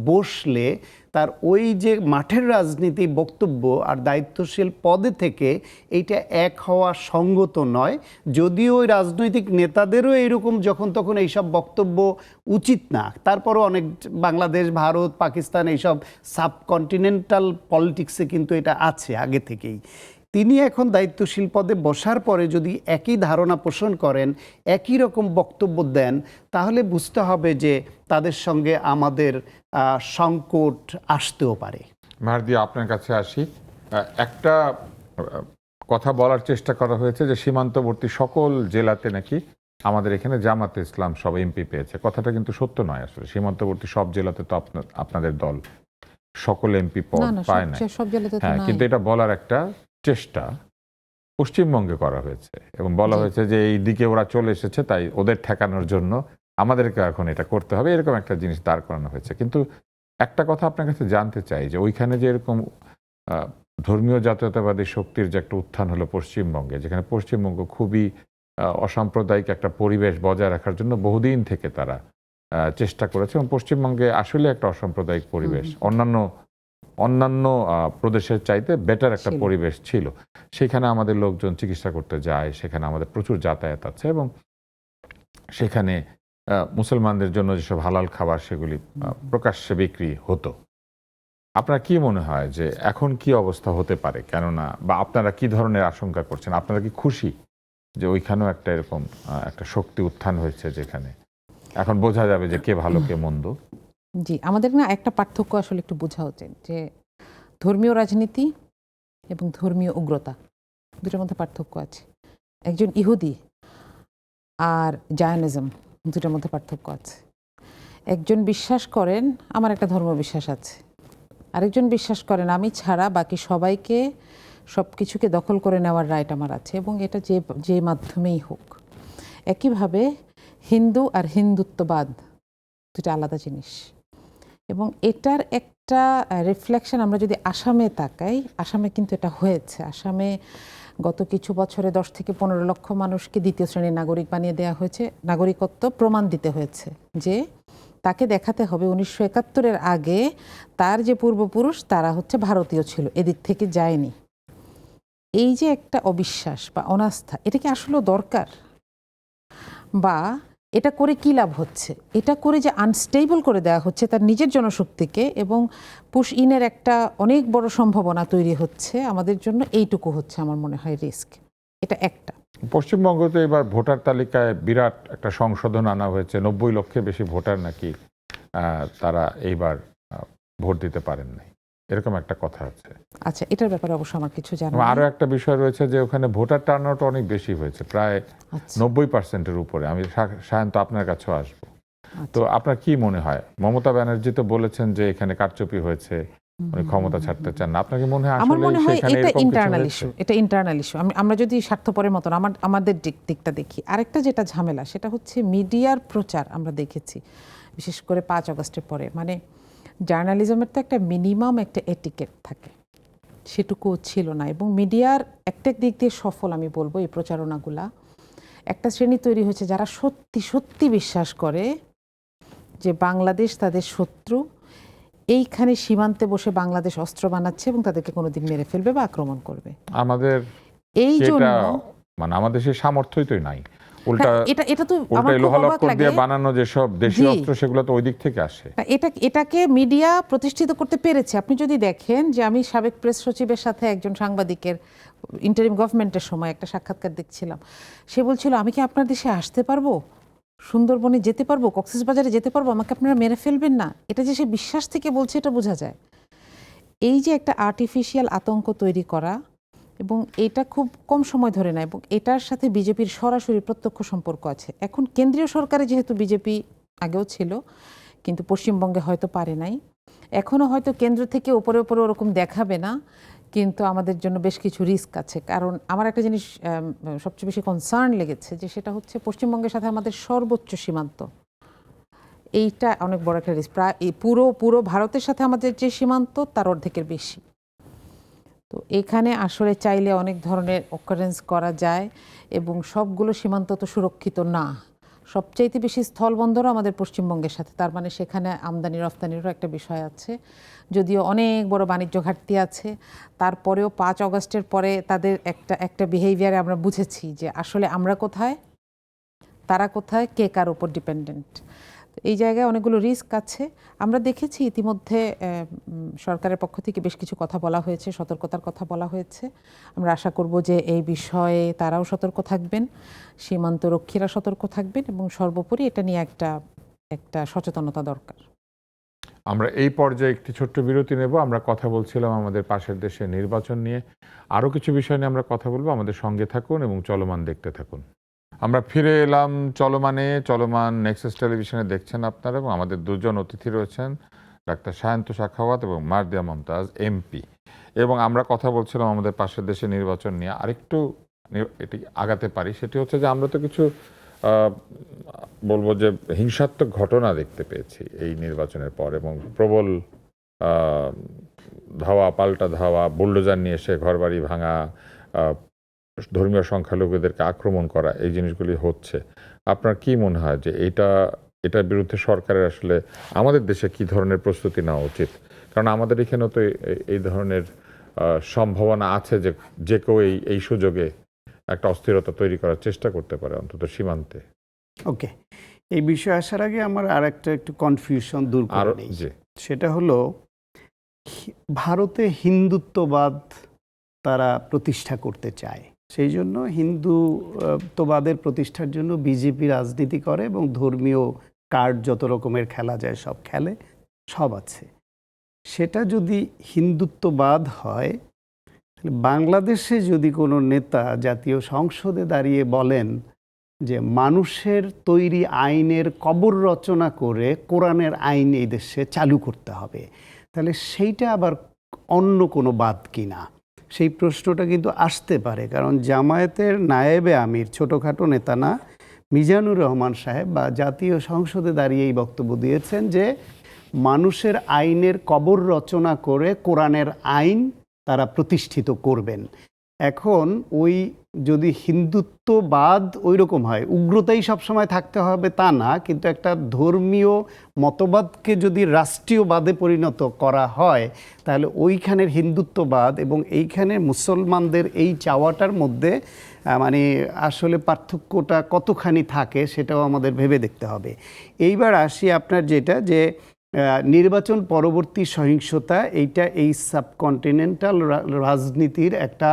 বসলে তার ওই যে মাঠের রাজনীতি বক্তব্য আর দায়িত্বশীল পদে থেকে এইটা এক হওয়া সঙ্গত নয়। যদিও ওই রাজনৈতিক নেতাদেরও এরকম যখন তখন এইসব বক্তব্য উচিত না, তারপরও অনেক বাংলাদেশ, ভারত, পাকিস্তান এইসব সাবকন্টিনেন্টাল পলিটিক্সে কিন্তু এটা আছে আগে থেকেই। তিনি এখন দায়িত্বশীল পদে বসার পরে যদি একই ধারণা পোষণ করেন, একই রকম বক্তব্য দেন, তাহলে বুঝতে হবে যে তাদের সঙ্গে আমাদের সংকট আসতেও পারে। মাহাদি, আপনার কাছে আসি। একটা কথা বলার চেষ্টা করা হয়েছে যে সীমান্তবর্তী সকল জেলাতে নাকি আমাদের এখানে জামাতে ইসলাম সব এমপি পেয়েছে। কথাটা কিন্তু সত্য নয়। আসলে সীমান্তবর্তী সব জেলাতে তো আপনাদের দল সকল এমপি পদ পায় না। হ্যাঁ, কিন্তু এটা বলার একটা চেষ্টা পশ্চিমবঙ্গে করা হয়েছে, এবং বলা হয়েছে যে এই দিকে ওরা চলে এসেছে, তাই ওদের ঠেকানোর জন্য আমাদেরকে এখন এটা করতে হবে, এরকম একটা জিনিস দাঁড় করানো হয়েছে। কিন্তু একটা কথা আপনার কাছে জানতে চাই, যে ওইখানে যে এরকম ধর্মীয় জাতীয়তাবাদী শক্তির যে একটা উত্থান হলো পশ্চিমবঙ্গে, যেখানে পশ্চিমবঙ্গ খুবই অসাম্প্রদায়িক একটা পরিবেশ বজায় রাখার জন্য বহুদিন থেকে তারা চেষ্টা করেছে, এবং পশ্চিমবঙ্গে আসলে একটা অসাম্প্রদায়িক পরিবেশ অন্যান্য প্রদেশের চাইতে বেটার একটা পরিবেশ ছিল। সেখানে আমাদের লোকজন চিকিৎসা করতে যায়, সেখানে আমাদের প্রচুর যাতায়াত আছে, এবং সেখানে মুসলমানদের জন্য যেসব হালাল খাবার সেগুলি প্রকাশ্যে বিক্রি হতো। আপনার কি মনে হয় যে এখন কি অবস্থা হতে পারে? কেননা বা আপনারা কি ধরনের আশঙ্কা করছেন? আপনারা কি খুশি যে ওইখানেও একটা এরকম একটা শক্তি উত্থান হয়েছে, যেখানে এখন বোঝা যাবে যে কে ভালো কে মন্দ? জি, আমাদের না একটা পার্থক্য আসলে একটু বোঝা উচিত, যে ধর্মীয় রাজনীতি এবং ধর্মীয় উগ্রতা দুটোর মধ্যে পার্থক্য আছে। একজন ইহুদি আর জায়নিজম দুটোর মধ্যে পার্থক্য আছে। একজন বিশ্বাস করেন আমার একটা ধর্ম বিশ্বাস আছে, আরেকজন বিশ্বাস করেন আমি ছাড়া বাকি সবাইকে সব কিছুকে দখল করে নেওয়ার রাইট আমার আছে, এবং এটা যে মাধ্যমেই হোক। একইভাবে হিন্দু আর হিন্দুত্ববাদ দুটো আলাদা জিনিস, এবং এটার একটা রিফ্লেকশন আমরা যদি আসামে তাকাই, আসামে কিন্তু এটা হয়েছে। আসামে গত কিছু বছরে 10 থেকে 15 লক্ষ মানুষকে দ্বিতীয় শ্রেণীর নাগরিক বানিয়ে দেওয়া হয়েছে। নাগরিকত্ব প্রমাণ দিতে হয়েছে যে তাকে দেখাতে হবে 1971-এর আগে তার যে পূর্বপুরুষ তারা হচ্ছে ভারতীয় ছিল, এদিক থেকে যায়নি। এই যে একটা অবিশ্বাস বা অনাস্থা, এটা কি আসলে দরকার? বা এটা করে কি লাভ হচ্ছে? এটা করে যে আনস্টেবল করে দেওয়া হচ্ছে তার নিজের জনশক্তিকে, এবং পুশ ইনের একটা অনেক বড় সম্ভাবনা তৈরি হচ্ছে আমাদের জন্য। এইটুকু হচ্ছে আমার মনে হয় রিস্ক। এটা একটা। পশ্চিমবঙ্গ তো এবার ভোটার তালিকায় বিরাট একটা সংশোধন আনা হয়েছে, 90 লক্ষের বেশি ভোটার নাকি তারা এইবার ভোট দিতে পারেন নাই, এরকম একটা কথা আছে। আচ্ছা, এটার ব্যাপারে অবশ্য আমার কিছু জানা এবং নেই। আরো একটা বিষয় রয়েছে যে ওখানে ভোটার টার্নআউট অনেক বেশি হয়েছে, প্রায় আচ্ছা, 90%-এর উপরে। আমি সায়ন্ত আপনার কাছেও আসবো। তো আচ্ছা। আপনার কি মনে হয়, মমতা ব্যানার্জি তো বলেছেন যে এখানে কারচুপি হয়েছে, উনি ক্ষমতা ছাড়তে চান না, আপনাকে মনে হয় আমার আসলে মনে হয় সেখানে এটা এরকম কিছু ইন্টারনাল হয়েছে? ইস্যু, এটা ইন্টারনাল ইস্যু। আমরা যদি স্বার্থপরের মতন আমাদের দিকটা দেখি, আরেকটা যেটা ঝামেলা সেটা হচ্ছে মিডিয়ার প্রচার। আমরা দেখেছি বিশেষ করে 5 আগস্টের পরে, মানে জার্নালিজমের তো একটা মিনিমাম একটা এটিকেট থাকে, সেটুকুও ছিল না। এবং মিডিয়ার একটা দিক দিয়ে সফল আমি বলবো এই প্রচারণাগুলা। একটা শ্রেণী তৈরি হয়েছে যারা সত্যি সত্যি বিশ্বাস করে যে বাংলাদেশ তাদের শত্রু, এইখানে সীমান্তে বসে বাংলাদেশ অস্ত্র বানাচ্ছে এবং তাদেরকে কোনোদিন মেরে ফেলবে বা আক্রমণ করবে। আমাদের এই জন্য মানে আমাদের সেই সামর্থ্যই তো নাই। উল্টা এটা তো আমার উল্টাই খুব লোহা অবাক লক্কর লাগে। দিয়ে বানানো যেসব দেশীয় জি। অস্ত্র, সেগুলো তো ওই দিক থেকে আসে। এটাকে মিডিয়া প্রতিষ্ঠিত করতে পেরেছে। আপনি যদি দেখেন যে আমি সাবেক প্রেস সচিবের সাথে একজন সাংবাদিকের ইন্টারিম গভর্নমেন্টের সময় একটা সাক্ষাৎকার দেখছিলাম। সে বলছিল, আমি কি আপনার দেশে আসতে পারবো, সুন্দরবনে যেতে পারবো, কক্সবাজারে যেতে পারবো, আমাকে আপনারা মেরে ফেলবেন না? এটা যে সে বিশ্বাস থেকে বলছে, এটা বোঝা যায়। এই যে একটা আর্টিফিশিয়াল আতঙ্ক তৈরি করা, এবং এটা খুব কম সময় ধরে না, এবং এটার সাথে বিজেপির সরাসরি প্রত্যক্ষ সম্পর্ক আছে। এখন কেন্দ্রীয় সরকারে যেহেতু বিজেপি আগেও ছিল, কিন্তু পশ্চিমবঙ্গে হয়তো পারে নাই, এখনও হয়তো কেন্দ্র থেকে ওপরে ওপরে ওরকম দেখাবে না, কিন্তু আমাদের জন্য বেশ কিছু রিস্ক আছে। কারণ আমার একটা জিনিস সবচেয়ে বেশি কনসার্ন লেগেছে, যে সেটা হচ্ছে পশ্চিমবঙ্গের সাথে আমাদের সর্বোচ্চ সীমান্ত। এইটা অনেক বড় একটা রিস্ক। প্রায় পুরো ভারতের সাথে আমাদের যে সীমান্ত তার অর্ধেকের বেশি। তো এখানে আসলে চাইলে অনেক ধরনের অকারেন্স করা যায়, এবং সবগুলো সীমান্ত তো সুরক্ষিত না। সবচাইতে বেশি স্থলবন্দরও আমাদের পশ্চিমবঙ্গের সাথে, তার মানে সেখানে আমদানি রপ্তানিরও একটা বিষয় আছে। যদিও অনেক বড় বাণিজ্য ঘাটতি আছে, তারপরেও 5 আগস্টের পরে তাদের একটা বিহেভিয়ারে আমরা বুঝেছি যে আসলে আমরা কোথায়, তারা কোথায়, কে কার উপর ডিপেন্ডেন্ট। এই জায়গায় অনেকগুলো রিস্ক আছে। আমরা দেখেছি ইতিমধ্যে সরকারের পক্ষ থেকে বেশ কিছু কথা বলা হয়েছে, সতর্কতার কথা বলা হয়েছে। আমরা আশা করব যে এই বিষয়ে তারাও সতর্ক থাকবেন, সীমান্তরক্ষীরা সতর্ক থাকবেন, এবং সর্বোপরি এটা নিয়ে একটা সচেতনতা দরকার। আমরা এই পর্যায়ে একটি ছোট্ট বিরতি নেব। আমরা কথা বলছিলাম আমাদের পাশের দেশের নির্বাচন নিয়ে, আরও কিছু বিষয় নিয়ে আমরা কথা বলবো। আমাদের সঙ্গে থাকুন এবং চলমান দেখতে থাকুন। আমরা ফিরে এলাম চলমান নেক্সাস টেলিভিশনে দেখছেন আপনারা, এবং আমাদের দুজন অতিথি রয়েছেন, ডাক্তার সায়ন্ত সাখাওয়াত এবং মারদিয়া মমতাজ এমপি। এবং আমরা কথা বলছিলাম আমাদের পাশের দেশের নির্বাচন নিয়ে। আরেকটু এটি আগাতে পারি, সেটি হচ্ছে যে আমরা তো কিছু বলবো যে হিংসাত্মক ঘটনা দেখতে পেয়েছি এই নির্বাচনের পর, এবং প্রবল ধাওয়া পাল্টা ধাওয়া, বুলডোজার নিয়ে এসে ঘরবাড়ি ভাঙা, ধর্মীয় সংখ্যালঘুদেরকে আক্রমণ করা, এই জিনিসগুলি হচ্ছে। আপনার কি মনে হয় যে এটার বিরুদ্ধে সরকারের আসলে আমাদের দেশে কি ধরনের প্রস্তুতি নেওয়া উচিত? কারণ আমাদের এখানেও তো এই ধরনের সম্ভাবনা আছে যে যে কেউ এই সুযোগে একটা অস্থিরতা তৈরি করার চেষ্টা করতে পারে, অন্তত সীমান্তে। ওকে, এই বিষয়ে আসার আগে আমার একটু কনফিউশন দূর করে নেই। সেটা হলো, ভারতে হিন্দুত্ববাদ তারা প্রতিষ্ঠা করতে চায়, সেই জন্য হিন্দুত্ববাদের প্রতিষ্ঠার জন্য বিজেপি রাজনীতি করে, এবং ধর্মীয় কার্ড যত রকমের খেলা যায় সব খেলে, সব আছে। সেটা যদি হিন্দুত্ববাদ হয়, বাংলাদেশে যদি কোনো নেতা জাতীয় সংসদে দাঁড়িয়ে বলেন যে মানুষের তৈরি আইনের কবর রচনা করে কোরআনের আইন এই দেশে চালু করতে হবে, তাহলে সেইটা আবার অন্য কোনো বাদ কিনা, সেই প্রশ্নটা কিন্তু আসতে পারে। কারণ জামায়াতের নায়েবে আমির, ছোটোখাটো নেতা না, মিজানুর রহমান সাহেব বা জাতীয় সংসদে দাঁড়িয়ে এই বক্তব্য দিয়েছেন যে মানুষের আইনের কবর রচনা করে কোরআনের আইন তারা প্রতিষ্ঠিত করবেন। এখন ওই যদি হিন্দুত্ববাদ ওই রকম হয়, উগ্রতাই সবসময় থাকতে হবে তা না, কিন্তু একটা ধর্মীয় মতবাদকে যদি রাষ্ট্রীয়বাদে পরিণত করা হয়, তাহলে ওইখানের হিন্দুত্ববাদ এবং এইখানের মুসলমানদের এই চাওয়াটার মধ্যে মানে আসলে পার্থক্যটা কতখানি থাকে সেটাও আমাদের ভেবে দেখতে হবে। এইবার আসি আপনার যেটা, যে নির্বাচন পরবর্তী সহিংসতা, এইটা এই সাবকন্টিনেন্টাল রাজনীতির একটা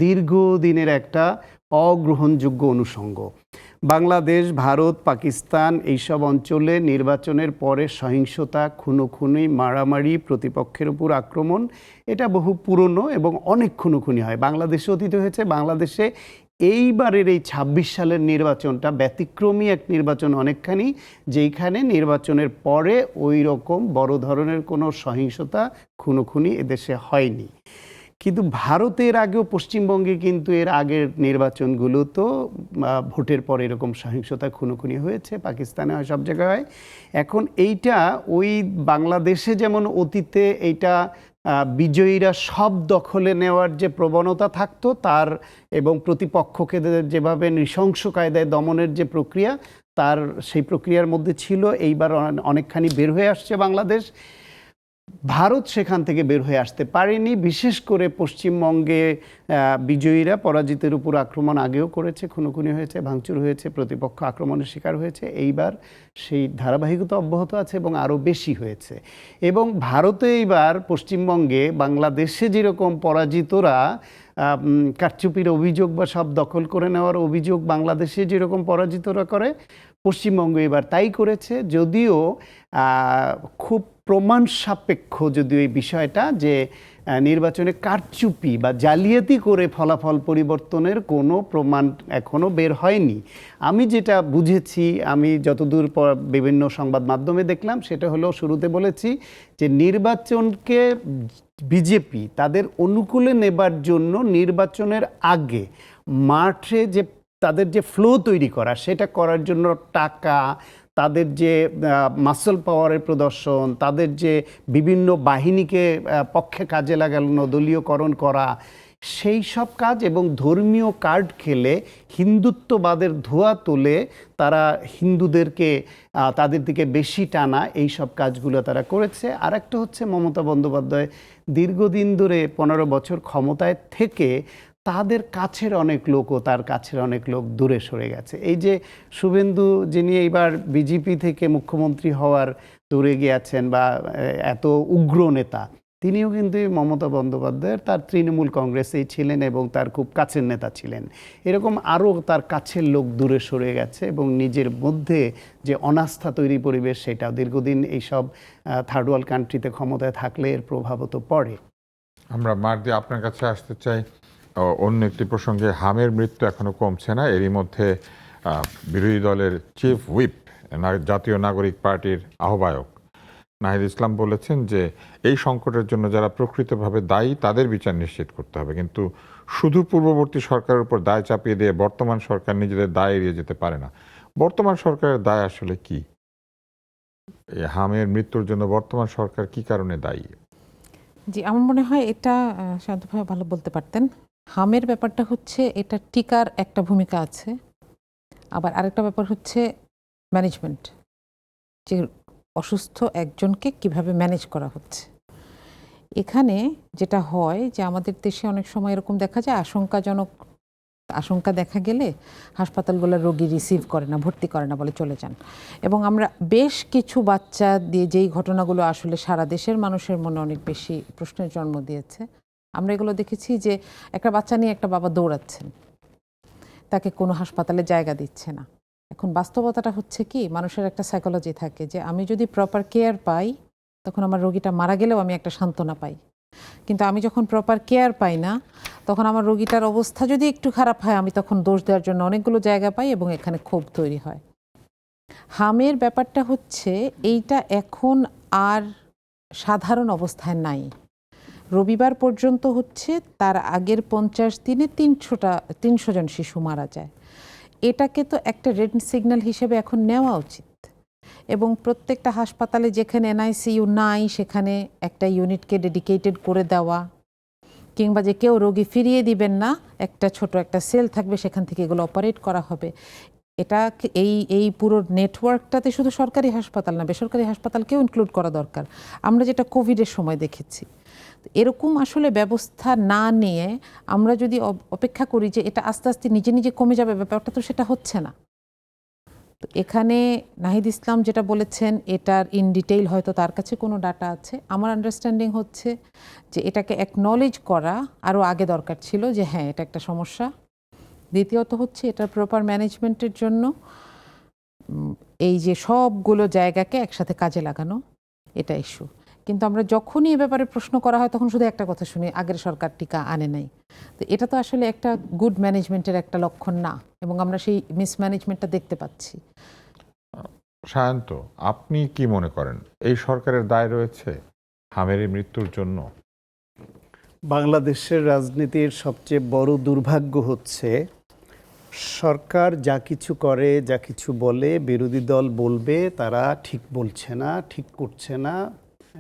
দীর্ঘদিনের একটা অগ্রহণযোগ্য অনুষঙ্গ। বাংলাদেশ, ভারত, পাকিস্তান এইসব অঞ্চলে নির্বাচনের পরে সহিংসতা, খুনোখুনি, মারামারি, প্রতিপক্ষের উপর আক্রমণ, এটা বহু পুরনো এবং অনেক খুনোখুনি হয়। বাংলাদেশে অতীত হয়েছে। বাংলাদেশে এইবারের এই ২৬ সালের নির্বাচনটা ব্যতিক্রমী এক নির্বাচন অনেকখানি, যেইখানে নির্বাচনের পরে ওই রকম বড় ধরনের কোনো সহিংসতা, খুনোখুনি এদেশে হয়নি। কিন্তু ভারতের আগেও পশ্চিমবঙ্গে কিন্তু এর আগের নির্বাচনগুলো তো ভোটের পরে এরকম সহিংসতা, খুনোখুনি হয়েছে, পাকিস্তানে হয়, সব জায়গায় হয়। এখন এইটা ওই বাংলাদেশে যেমন অতীতে এইটা বিজয়ীরা সব দখলে নেওয়ার যে প্রবণতা থাকতো তার, এবং প্রতিপক্ষকে যেভাবে নৃশংস কায়দায় দমনের যে প্রক্রিয়া, তার সেই প্রক্রিয়ার মধ্যে ছিল। এইবার অনেকখানি বের হয়ে আসছে বাংলাদেশ। ভারত সেখান থেকে বের হয়ে আসতে পারেনি। বিশেষ করে পশ্চিমবঙ্গে বিজয়ীরা পরাজিতের উপর আক্রমণ আগেও করেছে, খুনোখুনি হয়েছে, ভাঙচুর হয়েছে, প্রতিপক্ষ আক্রমণের শিকার হয়েছে। এইবার সেই ধারাবাহিকতা অব্যাহত আছে এবং আরও বেশি হয়েছে। এবং ভারতে এইবার পশ্চিমবঙ্গে বাংলাদেশে যেরকম পরাজিতরা কারচুপির অভিযোগ বা সব দখল করে নেওয়ার অভিযোগ বাংলাদেশে যেরকম পরাজিতরা করে, পশ্চিমবঙ্গ এবার তাই করেছে। যদিও খুব প্রমাণ সাপেক্ষ যদিও এই বিষয়টা, যে নির্বাচনে কারচুপি বা জালিয়াতি করে ফলাফল পরিবর্তনের কোনো প্রমাণ এখনও বের হয়নি। আমি যেটা বুঝেছি, আমি যতদূর বিভিন্ন সংবাদ মাধ্যমে দেখলাম, সেটা হলো, শুরুতে বলেছি যে নির্বাচনকে বিজেপি তাদের অনুকূলে নেবার জন্য নির্বাচনের আগে মাঠে যে তাদের যে ফ্লো তৈরি করা, সেটা করার জন্য টাকা, তাদের যে মাসল পাওয়ারের প্রদর্শন, তাদের যে বিভিন্ন বাহিনীকে পক্ষে কাজে লাগানো, দলীয়করণ করা, সেই সব কাজ এবং ধর্মীয় কার্ড খেলে হিন্দুত্ববাদের ধোঁয়া তুলে তারা হিন্দুদেরকে তাদের দিকে বেশি টানা, এই সব কাজগুলো তারা করেছে। আর একটা হচ্ছে মমতা বন্দ্যোপাধ্যায় দীর্ঘদিন ধরে 15 বছর ক্ষমতায় থেকে তাদের কাছের অনেক লোকও, তার কাছের অনেক লোক দূরে সরে গেছে। এই যে শুভেন্দু, যিনি এইবার বিজেপি থেকে মুখ্যমন্ত্রী হওয়ার দূরে গিয়েছেন বা এত উগ্র নেতা, তিনিও কিন্তু মমতা বন্দ্যোপাধ্যায়ের তার তৃণমূল কংগ্রেসেই ছিলেন এবং তার খুব কাছের নেতা ছিলেন। এরকম আরও তার কাছের লোক দূরে সরে গেছে এবং নিজের মধ্যে যে অনাস্থা তৈরি পরিবেশ, সেটা দীর্ঘদিন এইসব থার্ড ওয়ার্ল্ড কান্ট্রিতে ক্ষমতায় থাকলে এর প্রভাবও তো পড়ে। আমরা মার্দি আপনার কাছে আসতে চাই অন্য একটি প্রসঙ্গে। হামের মৃত্যু এখনো কমছে না। এরই মধ্যে বিরোধী দলের চিফ হুইপ, জাতীয় নাগরিক পার্টির আহ্বায়ক নাহিদ ইসলাম বলেছেন যে এই সংকটের জন্য যারা প্রকৃতভাবে দায়ী তাদের বিচার নিশ্চিত করতে হবে, কিন্তু শুধু পূর্ববর্তী সরকারের উপর দায় চাপিয়ে দিয়ে বর্তমান সরকার নিজেদের দায় এড়িয়ে যেতে পারে না। বর্তমান সরকারের দায় আসলে কি? এই হামের মৃত্যুর জন্য বর্তমান সরকার কি কারণে দায়ী? জি, আমার মনে হয় এটা শান্ত ভাই ভালো বলতে পারতেন। হামের ব্যাপারটা হচ্ছে, এটা টিকার একটা ভূমিকা আছে, আবার আরেকটা ব্যাপার হচ্ছে ম্যানেজমেন্ট, যে অসুস্থ একজনকে কিভাবে ম্যানেজ করা হচ্ছে। এখানে যেটা হয় যে আমাদের দেশে অনেক সময় এরকম দেখা যায়, আশঙ্কা দেখা গেলে হাসপাতালগুলো রোগী রিসিভ করে না, ভর্তি করে না, বলে চলে যান। এবং আমরা বেশ কিছু বাচ্চা দিয়ে, যেই ঘটনাগুলো আসলে সারা দেশের মানুষের মনে অনেক বেশি প্রশ্নের জন্ম দিয়েছে, আমরা এগুলো দেখেছি যে একটা বাচ্চা নিয়ে একটা বাবা দৌড়াচ্ছেন, তাকে কোনো হাসপাতালে জায়গা দিচ্ছে না। এখন বাস্তবতাটা হচ্ছে কি, মানুষের একটা সাইকোলজি থাকে যে আমি যদি প্রপার কেয়ার পাই, তখন আমার রোগীটা মারা গেলেও আমি একটা সান্ত্বনা পাই। কিন্তু আমি যখন প্রপার কেয়ার পাই না, তখন আমার রোগীটার অবস্থা যদি একটু খারাপ হয়, আমি তখন দোষ দেওয়ার জন্য অনেকগুলো জায়গা পাই এবং এখানে ক্ষোভ তৈরি হয়। হামের ব্যাপারটা হচ্ছে এইটা এখন আর সাধারণ অবস্থায় নাই। রবিবার পর্যন্ত হচ্ছে তার আগের 50 দিনে 300 জন শিশু মারা যায়। এটাকে তো একটা রেড সিগন্যাল হিসেবে এখন নেওয়া উচিত, এবং প্রত্যেকটা হাসপাতালে যেখানে এনআইসিইউ নাই সেখানে একটা ইউনিটকে ডেডিকেটেড করে দেওয়া, কিংবা যে কেউ রোগী ফিরিয়ে দিবেন না, একটা ছোট একটা সেল থাকবে, সেখান থেকে এগুলো অপারেট করা হবে। এটা এই পুরো নেটওয়ার্কটাতে শুধু সরকারি হাসপাতাল না, বেসরকারি হাসপাতালকেও ইনক্লুড করা দরকার। আমরা যেটা কোভিডের সময় দেখেছি, এরকম আসলে ব্যবস্থা না নিয়ে আমরা যদি অপেক্ষা করি যে এটা আস্তে আস্তে নিজে নিজে কমে যাবে, ব্যাপারটা তো সেটা হচ্ছে না। তো এখানে নাহিদ ইসলাম যেটা বলেছেন, এটার ইন ডিটেইল হয়তো তার কাছে কোনো ডাটা আছে। আমার আন্ডারস্ট্যান্ডিং হচ্ছে যে এটাকে অ্যাকনলেজ করা আরও আগে দরকার ছিল, যে হ্যাঁ এটা একটা সমস্যা, দ্বিতীয়ত হচ্ছে এটার প্রপার ম্যানেজমেন্টের জন্য এই যে সবগুলো জায়গাকে একসাথে কাজে লাগানো, এটা ইস্যু। কিন্তু আমরা যখনই এ ব্যাপারে প্রশ্ন করা হয় তখন শুধু একটা কথা শুনি, আগের সরকার টিকা আনে নাই। তো এটা তো আসলে একটা গুড ম্যানেজমেন্টের একটা লক্ষণ না, এবং আমরা সেই মিসম্যানেজমেন্টটা দেখতে পাচ্ছি। সায়ন্ত, আপনি কি মনে করেন এই সরকারের দায় রয়েছে হামের এই মৃত্যুর জন্য? বাংলাদেশের রাজনীতির সবচেয়ে বড় দুর্ভাগ্য হচ্ছে সরকার যা কিছু করে, যা কিছু বলে, বিরোধী দল বলবে তারা ঠিক বলছে না, ঠিক করছে না,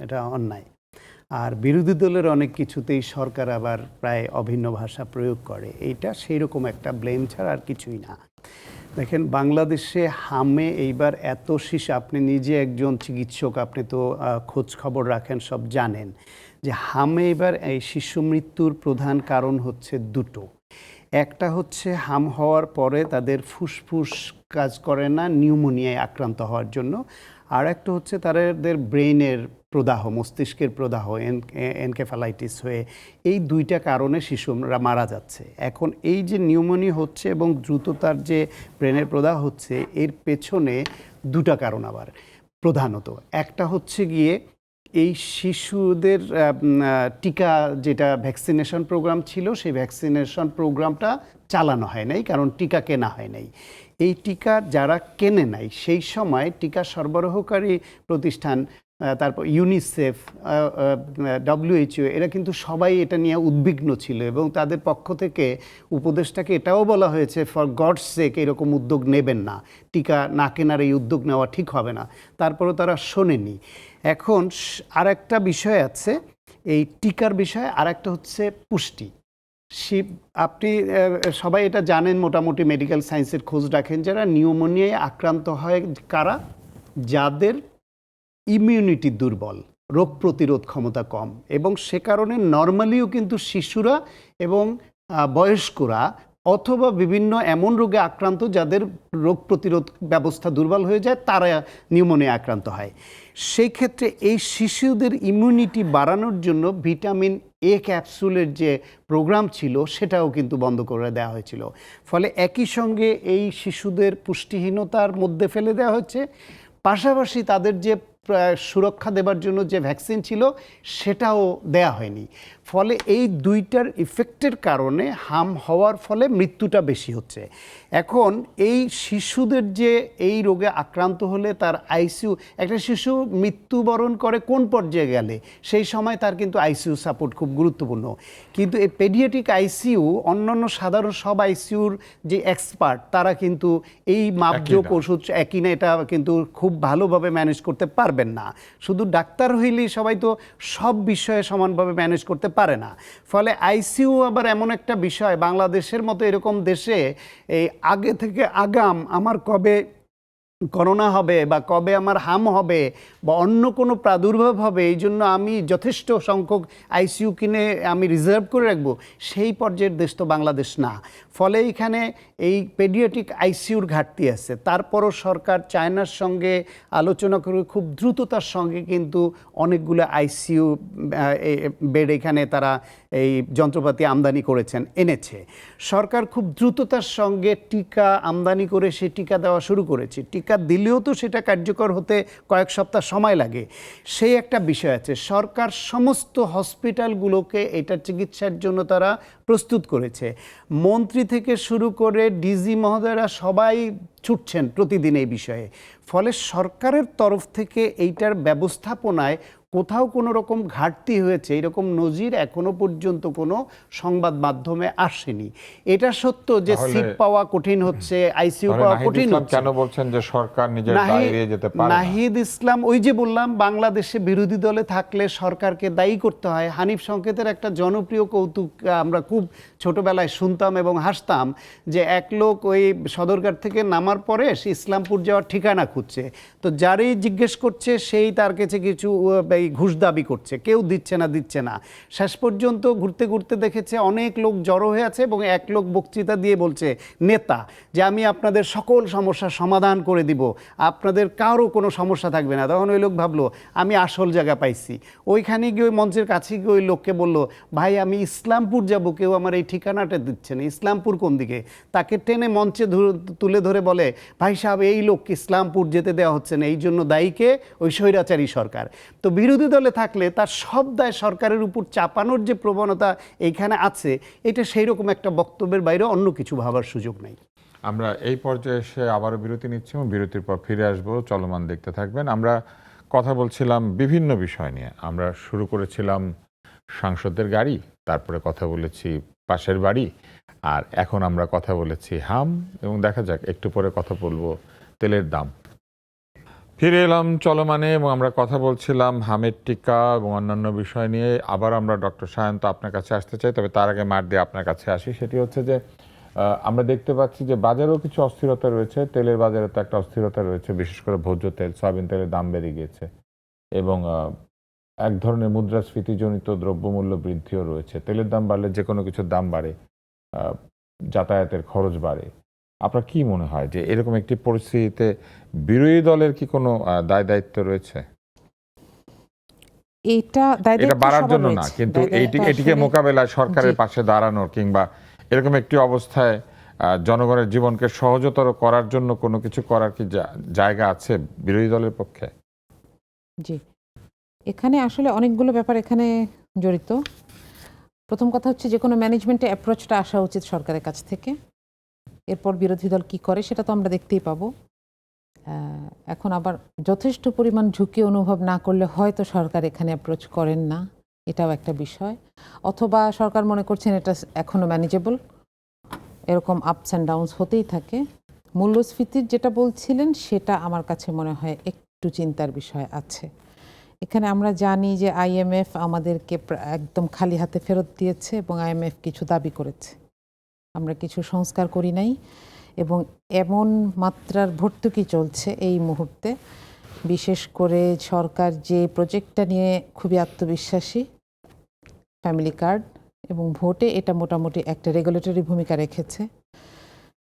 এটা অন্যায়। আর বিরোধী দলের অনেক কিছুতেই সরকার আবার প্রায় অভিন্ন ভাষা প্রয়োগ করে। এইটা সেই রকম একটা ব্লেম ছাড়া আর কিছুই না। দেখেন, বাংলাদেশে হামে এইবার এত শিশু, আপনি নিজে একজন চিকিৎসক, আপনি তো খোঁজ খবর রাখেন, সব জানেন যে হামে এবার এই শিশু মৃত্যুর প্রধান কারণ হচ্ছে দুটো। একটা হচ্ছে হাম হওয়ার পরে তাদের ফুসফুস কাজ করে না, নিউমোনিয়ায় আক্রান্ত হওয়ার জন্য। আর একটা হচ্ছে তাদের ব্রেইনের প্রদাহ, মস্তিষ্কের প্রদাহ, এনকেফালাইটিস হয়ে, এই দুইটা কারণে শিশুরা মারা যাচ্ছে। এখন এই যে নিউমোনিয়া হচ্ছে এবং দ্রুততার যে ব্রেনের প্রদাহ হচ্ছে, এর পেছনে দুটা কারণ আবার প্রধানত। একটা হচ্ছে গিয়ে এই শিশুদের টিকা, যেটা ভ্যাকসিনেশন প্রোগ্রাম ছিল, সেই ভ্যাকসিনেশন প্রোগ্রামটা চালানো হয় নাই, কারণ টিকা কেনা হয় নাই। এই টিকা যারা কেনে নাই, সেই সময় টিকা সরবরাহকারী প্রতিষ্ঠান, তারপর ইউনিসেফ, WHO, এরা কিন্তু সবাই এটা নিয়ে উদ্বিগ্ন ছিল, এবং তাদের পক্ষ থেকে উপদেষ্টাকে এটাও বলা হয়েছে, ফর গডস সেক এরকম উদ্যোগ নেবেন না, টিকা না কেনার এই উদ্যোগ নেওয়া ঠিক হবে না। তারপরেও তারা শোনেনি। এখন আরেকটা বিষয় আছে এই টিকার বিষয়ে, আরেকটা হচ্ছে পুষ্টি। আপনি সবাই এটা জানেন, মোটামুটি মেডিকেল সায়েন্সের খোঁজ রাখেন, যারা নিউমোনিয়ায় আক্রান্ত হয় কারা, যাদের ইমিউনিটি দুর্বল, রোগ প্রতিরোধ ক্ষমতা কম, এবং সে কারণে নর্মালিও কিন্তু শিশুরা এবং বয়স্করা অথবা বিভিন্ন এমন রোগে আক্রান্ত যাদের রোগ প্রতিরোধ ব্যবস্থা দুর্বল হয়ে যায়, তারা নিউমোনিয়া আক্রান্ত হয়। সেই ক্ষেত্রে এই শিশুদের ইমিউনিটি বাড়ানোর জন্য ভিটামিন এ ক্যাপসুলের যে প্রোগ্রাম ছিল, সেটাও কিন্তু বন্ধ করে দেওয়া হয়েছিল। ফলে একই সঙ্গে এই শিশুদের পুষ্টিহীনতার মধ্যে ফেলে দেওয়া হচ্ছে, পাশাপাশি তাদের যে সুরক্ষা দেবার জন্য যে ভ্যাকসিন ছিল, সেটাও দেয়া হয়নি। ফলে এই দুইটার ইফেক্টের কারণে হাম হওয়ার ফলে মৃত্যুটা বেশি হচ্ছে। এখন এই শিশুদের যে এই রোগে আক্রান্ত হলে তার আইসিইউ, একটা শিশু মৃত্যুবরণ করে কোন পর্যায়ে গেলে, সেই সময় তার কিন্তু আইসিইউ সাপোর্ট খুব গুরুত্বপূর্ণ। কিন্তু এই পেডিয়াট্রিক আইসিইউ অন্যান্য সাধারণ সব আইসিইউর যে এক্সপার্ট, তারা কিন্তু এই মাপজোক ওষুধ একই না, এটা কিন্তু খুব ভালোভাবে ম্যানেজ করতে পারবেন না। শুধু ডাক্তার হইলেই সবাই তো সব বিষয়ে সমানভাবে ম্যানেজ করতে পারে না। ফলে আইসিইউ আবার এমন একটা বিষয়, বাংলাদেশের মতো এরকম দেশে এই আগে থেকে আগাম আমার কবে করোনা হবে বা কবে আমার হাম হবে বা অন্য কোনো প্রাদুর্ভাব হবে, এই জন্য আমি যথেষ্ট সংখ্যক আইসিইউ কিনে আমি রিজার্ভ করে রাখবো, সেই পর্যায়ের দেশ তো বাংলাদেশ না। ফলে এখানে এই পেডিয়াট্রিক আইসিইউর ঘাটতি আছে। তারপরও সরকার চায়নার সঙ্গে আলোচনা করে খুব দ্রুততার সঙ্গে কিন্তু অনেকগুলো আইসিইউ বেড এখানে তারা এই যন্ত্রপাতি আমদানি করেছেন, এনেছে। সরকার খুব দ্রুততার সঙ্গে টিকা আমদানি করে সে টিকা দেওয়া শুরু করেছে। টিকা দিলেও তো সেটা কার্যকর হতে কয়েক সপ্তাহ সময় লাগে, সেই একটা বিষয় আছে। সরকার সমস্ত হসপিটালগুলোকে এটা চিকিৎসার জন্য তারা প্রস্তুত করেছে। মন্ত্রী থেকে শুরু করে ডিজি মহোদয়রা সবাই ছুটছেন প্রতিদিন এই বিষয়ে। ফলে সরকারের তরফ থেকে এইটার ব্যবস্থাপনায় কোথাও কোনো রকম ঘাটতি হয়েছে এরকম নজির এখনো পর্যন্ত কোনো সংবাদ মাধ্যমে আসেনি। এটা সত্য যে সিট পাওয়া কঠিন হচ্ছে, আইসিইউ পাওয়া কঠিন হচ্ছে। কেন বলছেন যে সরকার নিজের দায় এড়িয়ে যেতে পারে? নাহিদ ইসলাম, ওই যে বললাম, বাংলাদেশে বিরোধী দলে থাকলে সরকারকে দায়ী করতে হয়। হানিফ সংকেতের একটা জনপ্রিয় কৌতুক আমরা খুব ছোটবেলায় শুনতাম এবং হাসতাম, যে এক লোক ওই সদরঘাট থেকে নামার পরে সে ইসলামপুর যাওয়ার ঠিকানা খুঁজছে, তো যারই জিজ্ঞেস করছে সেই তার কাছে কিছু সবাই ঘুষ দাবি করছে, কেউ দিচ্ছে না। শেষ পর্যন্ত ঘুরতে ঘুরতে দেখেছে অনেক লোক জড়ো হয়ে আছে এবং এক লোক বক্তৃতা দিয়ে বলছে, নেতা, যে আমি আপনাদের সকল সমস্যার সমাধান করে দিব, আপনাদের কারো কোনো সমস্যা থাকবে না। তখন ওই লোক ভাবলো আমি আসল জায়গা পাইছি। ওইখানে গিয়ে ওই মঞ্চের কাছে গিয়ে ওই লোককে বলল, ভাই আমি ইসলামপুর যাব, কেউ আমার এই ঠিকানাটা দিচ্ছে না, ইসলামপুর কোন দিকে? তাকে টেনে মঞ্চে তুলে ধরে বলে, ভাই সাহেব এই লোক ইসলামপুর যেতে দেওয়া হচ্ছে না, এই জন্য দায়ীকে ওই স্বৈরাচারী সরকার। তো বিরোধী দলে থাকলে তার সব দায় সরকারের উপর চাপানোর যে প্রবণতা এইখানে আছে, এটা সেই রকম একটা বক্তব্যের বাইরে অন্য কিছু ভাবার সুযোগ নেই। আমরা এই পর্যায়ে এসে আবারও বিরতি নিচ্ছি এবং বিরতির পর ফিরে আসবো। চলমান দেখতে থাকবেন। আমরা কথা বলছিলাম বিভিন্ন বিষয় নিয়ে। আমরা শুরু করেছিলাম সাংসদদের গাড়ি, তারপরে কথা বলেছি পাশের বাড়ি, আর এখন আমরা কথা বলেছি হাম, এবং দেখা যাক একটু পরে কথা বলবো তেলের দাম। ফিরে এলাম চলমানে এবং আমরা কথা বলছিলাম হামের টিকা এবং অন্যান্য বিষয় নিয়ে। আবার আমরা ডক্টর সায়ন্ত আপনার কাছে আসতে চাই, তবে তার আগে মার দিয়ে আপনার কাছে আসি। সেটি হচ্ছে যে আমরা দেখতে পাচ্ছি যে বাজারেও কিছু অস্থিরতা রয়েছে, তেলের বাজারে তো একটা অস্থিরতা রয়েছে, বিশেষ করে ভোজ্য তেল, সয়াবিন তেলের দাম বেড়ে গিয়েছে এবং এক ধরনের মুদ্রাস্ফীতিজনিত দ্রব্যমূল্য বৃদ্ধিও রয়েছে। তেলের দাম বাড়লে যে কোনো কিছুর দাম বাড়ে, যাতায়াতের খরচ বাড়ে। আপনার কি মনে হয় যে এরকম একটি পরিস্থিতিতে বিরোধী দলের কি কোনো দায় দায়িত্ব রয়েছে? এটা বাড়ার জন্য না, কিন্তু এটিকে মোকাবেলায় সরকারের পাশে দাঁড়ানোর কিংবা এরকম একটি অবস্থায় জনগণের জীবনকে সহজতর করার জন্য কোনো কিছু করার কি জায়গা আছে বিরোধী দলের পক্ষে? জি, এখানে আসলে অনেকগুলো ব্যাপার এখানে জড়িত। প্রথম কথা হচ্ছে যে কোনো ম্যানেজমেন্টে অ্যাপ্রোচটা আসা উচিত সরকারের কাছ থেকে। এরপর বিরোধী দল কি করে সেটা তো আমরা দেখতেই পাবো। এখন আবার যথেষ্ট পরিমাণ ঝুঁকি অনুভব না করলে হয়তো সরকার এখানে অ্যাপ্রোচ করেন না, এটাও একটা বিষয়। অথবা সরকার মনে করছেন এটা এখনো ম্যানেজেবল, এরকম আপস অ্যান্ড ডাউনস হতেই থাকে। মূল্যস্ফীতির যেটা বলছিলেন সেটা আমার কাছে মনে হয় একটু চিন্তার বিষয় আছে। এখানে আমরা জানি যে আইএমএফ আমাদেরকে একদম খালি হাতে ফেরত দিয়েছে এবং আইএমএফ কিছু দাবি করেছে, আমরা কিছু সংস্কার করি নাই এবং এমন মাত্রার ভর্তুকি চলছে এই মুহূর্তে। বিশেষ করে সরকার যে প্রজেক্টটা নিয়ে খুবই আত্মবিশ্বাসী, ফ্যামিলি কার্ড, এবং ভোটে এটা মোটামুটি একটা রেগুলেটরি ভূমিকা রেখেছে,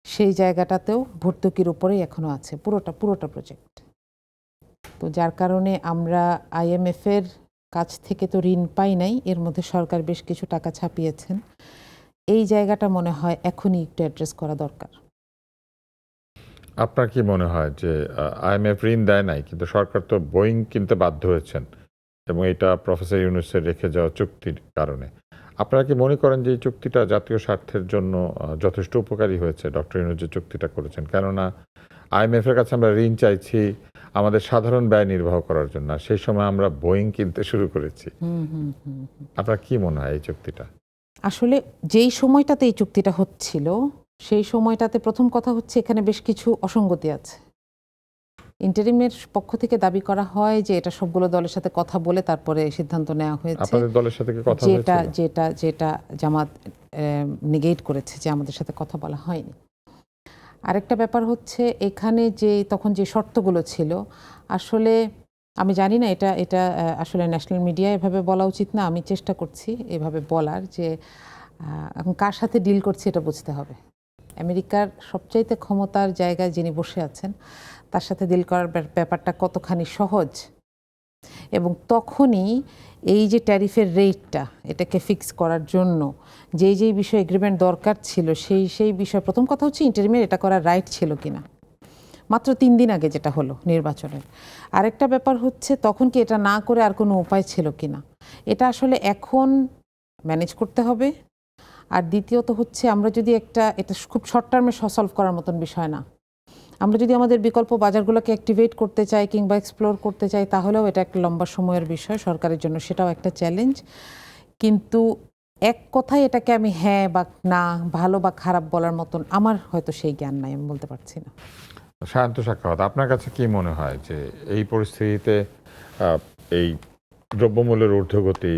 সেই জায়গাটাতেও ভর্তুকির উপরেই এখনো আছে পুরোটা প্রজেক্ট। তো যার কারণে আমরা আইএমএফের কাছ থেকে তো ঋণ পাই নাই, এর মধ্যে সরকার বেশ কিছু টাকা ছাপিয়েছেন। এই জায়গাটা মনে হয় এখনই একটু অ্যাড্রেস করা দরকার। আপনার কি মনে হয় যে আইএমএফ ঋণ দেয় নাই, কিন্তু সরকার তো বোয়িং কিনতে বাধ্য হয়েছেন এবং এটা প্রফেসর ইউনূসের রেখে যাওয়া চুক্তির কারণে? আপনারা কি মনে করেন যে এই চুক্তিটা জাতীয় স্বার্থের জন্য যথেষ্ট উপকারী হয়েছে, ডক্টর ইউনূস যে চুক্তিটা করেছেন? কেননা আইএমএফ এর কাছে আমরা ঋণ চাইছি আমাদের সাধারণ ব্যয় নির্বাহ করার জন্য, সেই সময় আমরা বোয়িং কিনতে শুরু করেছি। আপনার কি মনে হয় এই চুক্তিটা? আসলে যেই সময়টাতে এই চুক্তিটা হচ্ছিল সেই সময়টাতে প্রথম কথা হচ্ছে এখানে বেশ কিছু অসঙ্গতি আছে। ইন্টারিমের পক্ষ থেকে দাবি করা হয় যে এটা সবগুলো দলের সাথে কথা বলে তারপরে সিদ্ধান্ত নেওয়া হয়েছে। আপনাদের দলের সাথে কি কথা যেটা হয়েছিল? যেটা যেটা জামাত নেগেট করেছে যে আমাদের সাথে কথা বলা হয়নি। আরেকটা ব্যাপার হচ্ছে এখানে যে তখন যে শর্তগুলো ছিল, আসলে আমি জানি না এটা এটা আসলে ন্যাশনাল মিডিয়া এভাবে বলা উচিত না, আমি চেষ্টা করছি এভাবে বলার যে এখন কার সাথে ডিল করছি এটা বুঝতে হবে। আমেরিকার সবচাইতে ক্ষমতার জায়গায় যিনি বসে আছেন তার সাথে ডিল করার ব্যাপারটা কতখানি সহজ, এবং তখনই এই যে ট্যারিফের রেটটা এটাকে ফিক্স করার জন্য যেই বিষয়ে এগ্রিমেন্ট দরকার ছিল সেই বিষয়ে প্রথম কথা হচ্ছে ইন্টারিমের এটা করার রাইট ছিল কিনা, মাত্র 3 দিন আগে যেটা হলো নির্বাচনের। আরেকটা ব্যাপার হচ্ছে তখন কি এটা না করে আর কোনো উপায় ছিল কিনা, এটা আসলে এখন ম্যানেজ করতে হবে। আর দ্বিতীয়ত হচ্ছে আমরা যদি এটা খুব শর্ট টার্মে সলভ করার মতন বিষয় না, আমরা যদি আমাদের বিকল্প বাজারগুলোকে অ্যাক্টিভেট করতে চাই কিংবা এক্সপ্লোর করতে চাই তাহলেও এটা একটা লম্বা সময়ের বিষয়, সরকারের জন্য সেটাও একটা চ্যালেঞ্জ। কিন্তু এক কথায় এটাকে আমি হ্যাঁ বা না, ভালো বা খারাপ বলার মতন আমার হয়তো সেই জ্ঞান নাই, আমি বলতে পারছি না। সায়ন্ত সাখাওয়াত, আপনার কাছে কি মনে হয় যে এই পরিস্থিতিতে এই দ্রব্যমূল্যের ঊর্ধ্বগতি,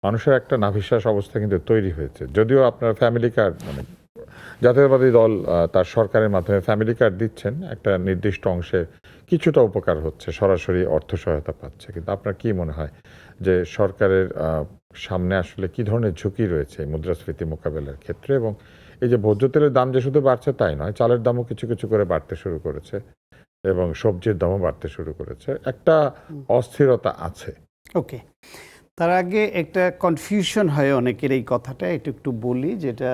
মানুষের একটা নাভিশ্বাস অবস্থা কিন্তু তৈরি হয়েছে, যদিও আপনার ফ্যামিলি কার্ড মানে জাতীয়তাবাদী দল তার সরকারের মাধ্যমে ফ্যামিলি কার্ড দিচ্ছেন, একটা নির্দিষ্ট অংশের কিছুটা উপকার হচ্ছে, সরাসরি অর্থ সহায়তা পাচ্ছে, কিন্তু আপনার কি মনে হয় যে সরকারের সামনে আসলে কি ধরনের ঝুঁকি রয়েছে এই মুদ্রাস্ফীতি মোকাবেলার ক্ষেত্রে? এবং এই যে ভোজ্য তেলের দাম যে শুধু বাড়ছে তাই নয়, চালের দামও কিছু কিছু করে বাড়তে শুরু করেছে এবং সবজির দামও বাড়তে শুরু করেছে, একটা অস্থিরতা আছে। ওকে, তার আগে একটা কনফিউশন হয় অনেকের এই কথাটা একটু একটু বলি, যেটা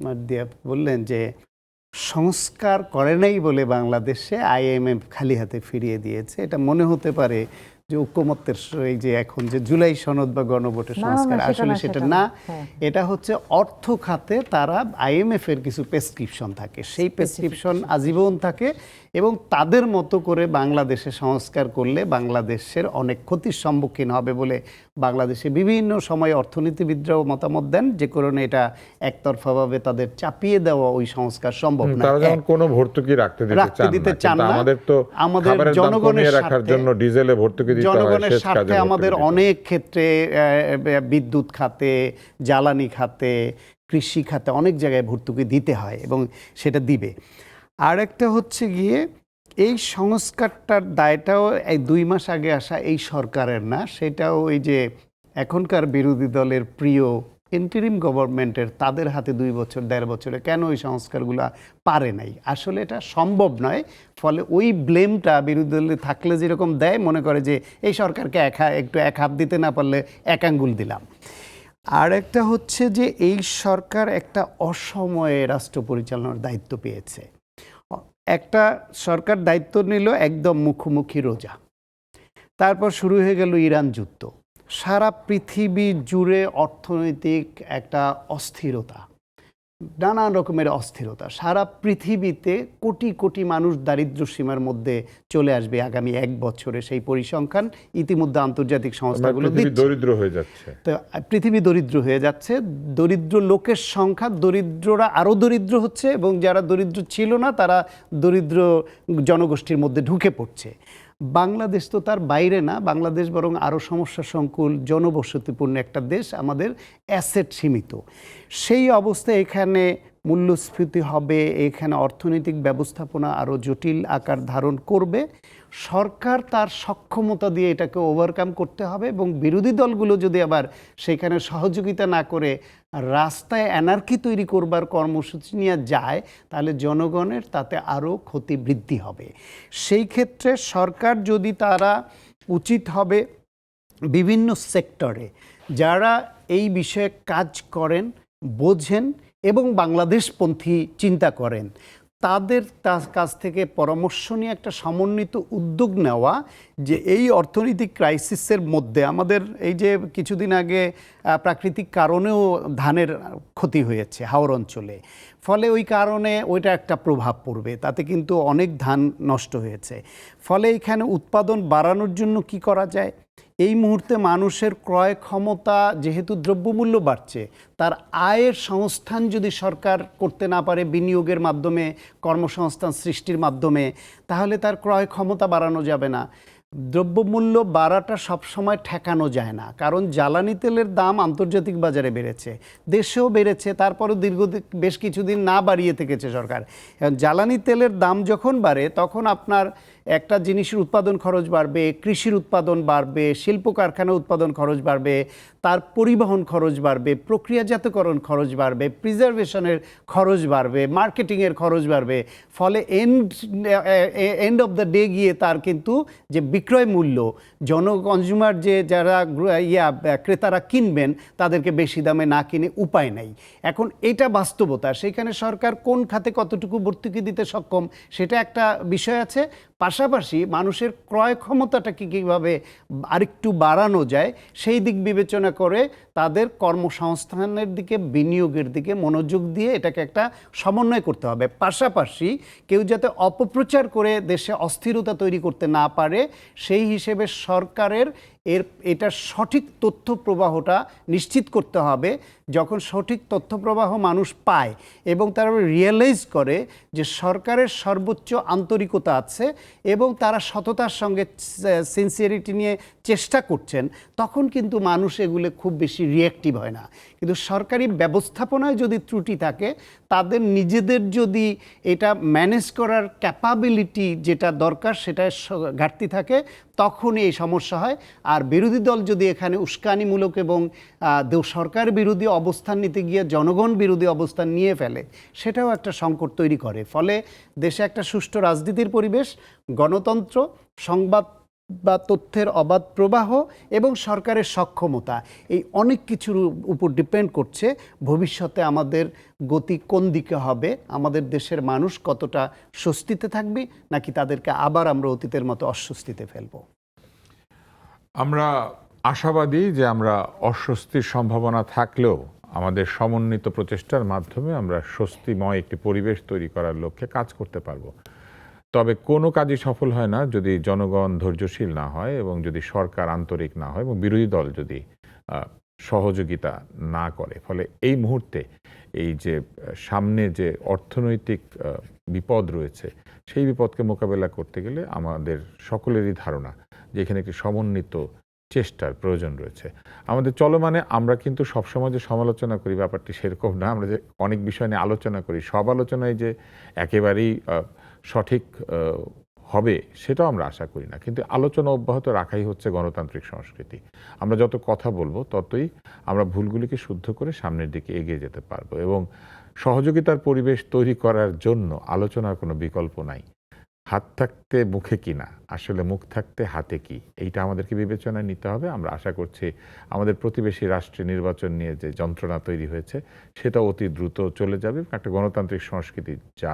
মারদিয়া বললেন যে সংস্কার করে নাই বলে বাংলাদেশে আইএমএফ খালি হাতে ফিরিয়ে দিয়েছে। এটা মনে হতে পারে যে ঐকমত্যের এই যে এখন যে জুলাই সনদ বা গণভোটের সংস্কার, আসলে সেটা না। এটা হচ্ছে অর্থ খাতে তারা আইএমএফ এর কিছু প্রেসক্রিপশন থাকে, সেই প্রেসক্রিপশন আজীবন থাকে এবং তাদের মতো করে বাংলাদেশে সংস্কার করলে বাংলাদেশের অনেক ক্ষতির সম্মুখীন হবে বলে বাংলাদেশে বিভিন্ন সময় অর্থনীতিবিদরাও মতামত দেন, যে কারণে এটা একতরফাভাবে তাদের চাপিয়ে দেওয়া ওই সংস্কার সম্ভব না। তারা যেমন কোনো ভর্তুকি রাখতে দিতে চান না, আমাদের তো আমাদের খাবারের দাম কমিয়ে রাখার জন্য ডিজেলে ভর্তুকি দিতে হয়, জনগণের সেচ কাজে স্বার্থে আমাদের অনেক ক্ষেত্রে বিদ্যুৎ খাতে, জ্বালানি খাতে, কৃষি খাতে অনেক জায়গায় ভর্তুকি দিতে হয় এবং সেটা দিবে। আর একটা হচ্ছে গিয়ে এই সংস্কারটার দায়টাও এই 2 মাস আগে আসা এই সরকারের না, সেটাও ওই যে এখনকার বিরোধী দলের প্রিয় ইন্টারিম গভর্নমেন্টের, তাদের হাতে 2 বছর 1.5 বছরে কেন ওই সংস্কারগুলো পারে নাই। আসলে এটা সম্ভব নয়। ফলে ওই ব্লেমটা বিরোধী দলে থাকলে যেরকম দেয়, মনে করে যে এই সরকারকে একটু এক হাত দিতে না পারলে এক আঙ্গুল দিলাম। আর একটা হচ্ছে যে এই সরকার একটা অসময়ে রাষ্ট্র পরিচালনার দায়িত্ব পেয়েছে। একটা সরকার দায়িত্ব নিল একদম মুখোমুখি রোজা, তারপর শুরু হয়ে গেল ইরান যুদ্ধ, সারা পৃথিবী জুড়ে অর্থনৈতিক একটা অস্থিরতা, নানান রকমের অস্থিরতা, সারা পৃথিবীতে কোটি কোটি মানুষ দারিদ্র্য সীমার মধ্যে চলে আসবে আগামী 1 বছরে, সেই পরিসংখ্যান ইতিমধ্যে আন্তর্জাতিক সংস্থাগুলো দিচ্ছে। দরিদ্র হয়ে যাচ্ছে, তো পৃথিবী দরিদ্র হয়ে যাচ্ছে, দরিদ্র লোকের সংখ্যা, দরিদ্ররা আরও দরিদ্র হচ্ছে এবং যারা দরিদ্র ছিল না তারা দরিদ্র জনগোষ্ঠীর মধ্যে ঢুকে পড়ছে। বাংলাদেশ তো তার বাইরে না, বাংলাদেশ বরং আরও সমস্যা সংকুল জনবসতিপূর্ণ একটা দেশ, আমাদের অ্যাসেট সীমিত। সেই অবস্থায় এখানে মূল্যস্ফীতি হবে, এখানে অর্থনৈতিক ব্যবস্থাপনা আরও জটিল আকার ধারণ করবে। সরকার তার সক্ষমতা দিয়ে এটাকে ওভারকাম করতে হবে এবং বিরোধী দলগুলো যদি আবার সেখানে সহযোগিতা না করে রাস্তায় অ্যানার্কি তৈরি করবার কর্মসূচি নিয়ে যায়, তাহলে জনগণের তাতে আরও ক্ষতি বৃদ্ধি হবে। সেই ক্ষেত্রে সরকার যদি তারা উচিত হবে বিভিন্ন সেক্টরে যারা এই বিষয়ে কাজ করেন, বোঝেন এবং বাংলাদেশপন্থী চিন্তা করেন, তাদের কাছ থেকে পরামর্শ নিয়ে একটা সমন্বিত উদ্যোগ নেওয়া, যে এই অর্থনৈতিক ক্রাইসিসের মধ্যে আমাদের এই যে কিছুদিন আগে প্রাকৃতিক কারণেও ধানের ক্ষতি হয়েছে হাওর অঞ্চলে, ফলে ওই কারণে ওইটা একটা প্রভাব পড়বে, তাতে কিন্তু অনেক ধান নষ্ট হয়েছে। ফলে এখানে উৎপাদন বাড়ানোর জন্য কি করা যায়? এই মুহূর্তে মানুষের ক্রয় ক্ষমতা, যেহেতু দ্রব্যমূল্য বাড়ছে, তার আয়ের সংস্থান যদি সরকার করতে না পারে বিনিয়োগের মাধ্যমে, কর্মসংস্থান সৃষ্টির মাধ্যমে, তাহলে তার ক্রয় ক্ষমতা বাড়ানো যাবে না। দ্রব্যমূল্য বাড়াটা সবসময় ঠেকানো যায় না, কারণ জ্বালানি তেলের দাম আন্তর্জাতিক বাজারে বেড়েছে, দেশেও বেড়েছে, তারপরও বেশ কিছুদিন না বাড়িয়ে থেকেছে সরকার। জ্বালানি তেলের দাম যখন বাড়ে তখন আপনার একটা জিনিসের উৎপাদন খরচ বাড়বে, কৃষির উৎপাদন বাড়বে, শিল্প কারখানা উৎপাদন খরচ বাড়বে, তার পরিবহন খরচ বাড়বে, প্রক্রিয়াজাতকরণ খরচ বাড়বে, প্রিজার্ভেশনের খরচ বাড়বে, মার্কেটিংয়ের খরচ বাড়বে। ফলে এন্ড অফ দ্য ডে গিয়ে তার কিন্তু যে বিক্রয় মূল্য, কনজিউমার যে যারা ক্রেতারা কিনবেন তাদেরকে বেশি দামে না কিনে উপায় নাই। এখন এটা বাস্তবতা, সেইখানে সরকার কোন খাতে কতটুকু ভর্তুকি দিতে সক্ষম সেটা একটা বিষয় আছে। পাশাপাশি মানুষের ক্রয় ক্ষমতাটাকে কীভাবে আরেকটু বাড়ানো যায় সেই দিক বিবেচনা করে তাদের কর্মসংস্থানের দিকে, বিনিয়োগের দিকে মনোযোগ দিয়ে এটাকে একটা সমন্বয় করতে হবে। পাশাপাশি কেউ যাতে অপপ্রচার করে দেশে অস্থিরতা তৈরি করতে না পারে, সেই হিসেবে সরকারের এটার সঠিক তথ্য প্রবাহটা নিশ্চিত করতে হবে। যখন সঠিক তথ্য প্রবাহ মানুষ পায় এবং তারা রিয়েলাইজ করে যে সরকারের সর্বোচ্চ আন্তরিকতা আছে এবং তারা সততার সঙ্গে সিনসিয়ারিটি নিয়ে চেষ্টা করছেন, তখন কিন্তু মানুষ এগুলো খুব বেশি রিঅ্যাক্টিভ হয় না। কিন্তু সরকারি ব্যবস্থাপনায় যদি ত্রুটি থাকে তাদের নিজেদের যদি এটা ম্যানেজ করার ক্যাপাবিলিটি যেটা দরকার সেটা ঘাটতি থাকে, তখনই এই সমস্যা হয়। আর বিরোধী দল যদি এখানে উস্কানিমূলক এবং সরকার বিরোধী অবস্থান নিতে গিয়ে জনগণ বিরোধী অবস্থান নিয়ে ফেলে, সেটাও একটা সংকট তৈরি করে। ফলে দেশে একটা সুষ্ঠু রাজনীতির পরিবেশ, গণতন্ত্র, সংবাদ বা তথ্যের অবাধ প্রবাহ এবং সরকারের সক্ষমতা, এই অনেক কিছুর উপর ডিপেন্ড করছে ভবিষ্যতে আমাদের গতি কোন দিকে হবে, আমাদের দেশের মানুষ কতটা স্বস্তিতে থাকবে, নাকি তাদেরকে আবার আমরা অতীতের মতো অস্বস্তিতে ফেলবো। আমরা আশাবাদী যে আমরা অস্বস্তির সম্ভাবনা থাকলেও আমাদের সমন্বিত প্রচেষ্টার মাধ্যমে আমরা স্বস্তিময় একটি পরিবেশ তৈরি করার লক্ষ্যে কাজ করতে পারবো। তবে কোনো কাজই সফল হয় না যদি জনগণ ধৈর্যশীল না হয় এবং যদি সরকার আন্তরিক না হয় এবং বিরোধী দল যদি সহযোগিতা না করে। ফলে এই মুহূর্তে এই যে সামনে যে অর্থনৈতিক বিপদ রয়েছে, সেই বিপদকে মোকাবেলা করতে গেলে আমাদের সকলেরই ধারণা যে এখানে একটি সমন্বিত চেষ্টার প্রয়োজন রয়েছে। আমাদের চলমানে আমরা কিন্তু সবসময় যে সমালোচনা করি ব্যাপারটি সেরকম না। আমরা যে অনেক বিষয় নিয়ে আলোচনা করি, সব আলোচনায় যে একেবারেই সঠিক হবে সেটাও আমরা আশা করি না, কিন্তু আলোচনা অব্যাহত রাখাই হচ্ছে গণতান্ত্রিক সংস্কৃতি। আমরা যত কথা বলবো ততই আমরা ভুলগুলিকে শুদ্ধ করে সামনের দিকে এগিয়ে যেতে পারবো এবং সহযোগিতার পরিবেশ তৈরি করার জন্য আলোচনার কোনো বিকল্প নাই। হাত থাকতে মুখে কি না, আসলে মুখ থাকতে হাতে কি, এইটা আমাদেরকে বিবেচনায় নিতে হবে। আমরা আশা করছি আমাদের প্রতিবেশী রাষ্ট্রে নির্বাচন নিয়ে যে যন্ত্রণা তৈরি হয়েছে সেটা অতি দ্রুত চলে যাবে। একটা গণতান্ত্রিক সংস্কৃতি যা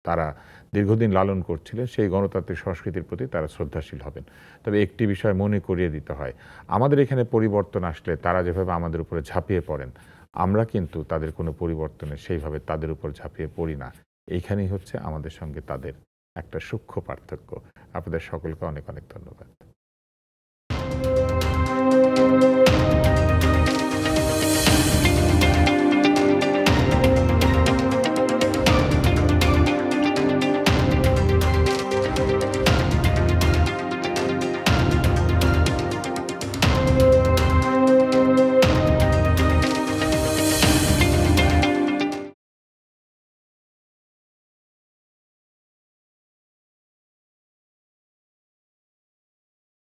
তারা দীর্ঘদিন লালন করছিলেন, সেই গণতান্ত্রিক সংস্কৃতির প্রতি তারা শ্রদ্ধাশীল হবেন। তবে একটি বিষয় মনে করিয়ে দিতে হয়, আমাদের এখানে পরিবর্তন আসলে তারা যেভাবে আমাদের উপরে ঝাঁপিয়ে পড়েন, আমরা কিন্তু তাদের কোনো পরিবর্তনে সেইভাবে তাদের উপর ঝাঁপিয়ে পড়ি না। এইখানেই হচ্ছে আমাদের সঙ্গে তাদের একটা সূক্ষ্ম পার্থক্য। আপনাদের সকলকে অনেক অনেক ধন্যবাদ।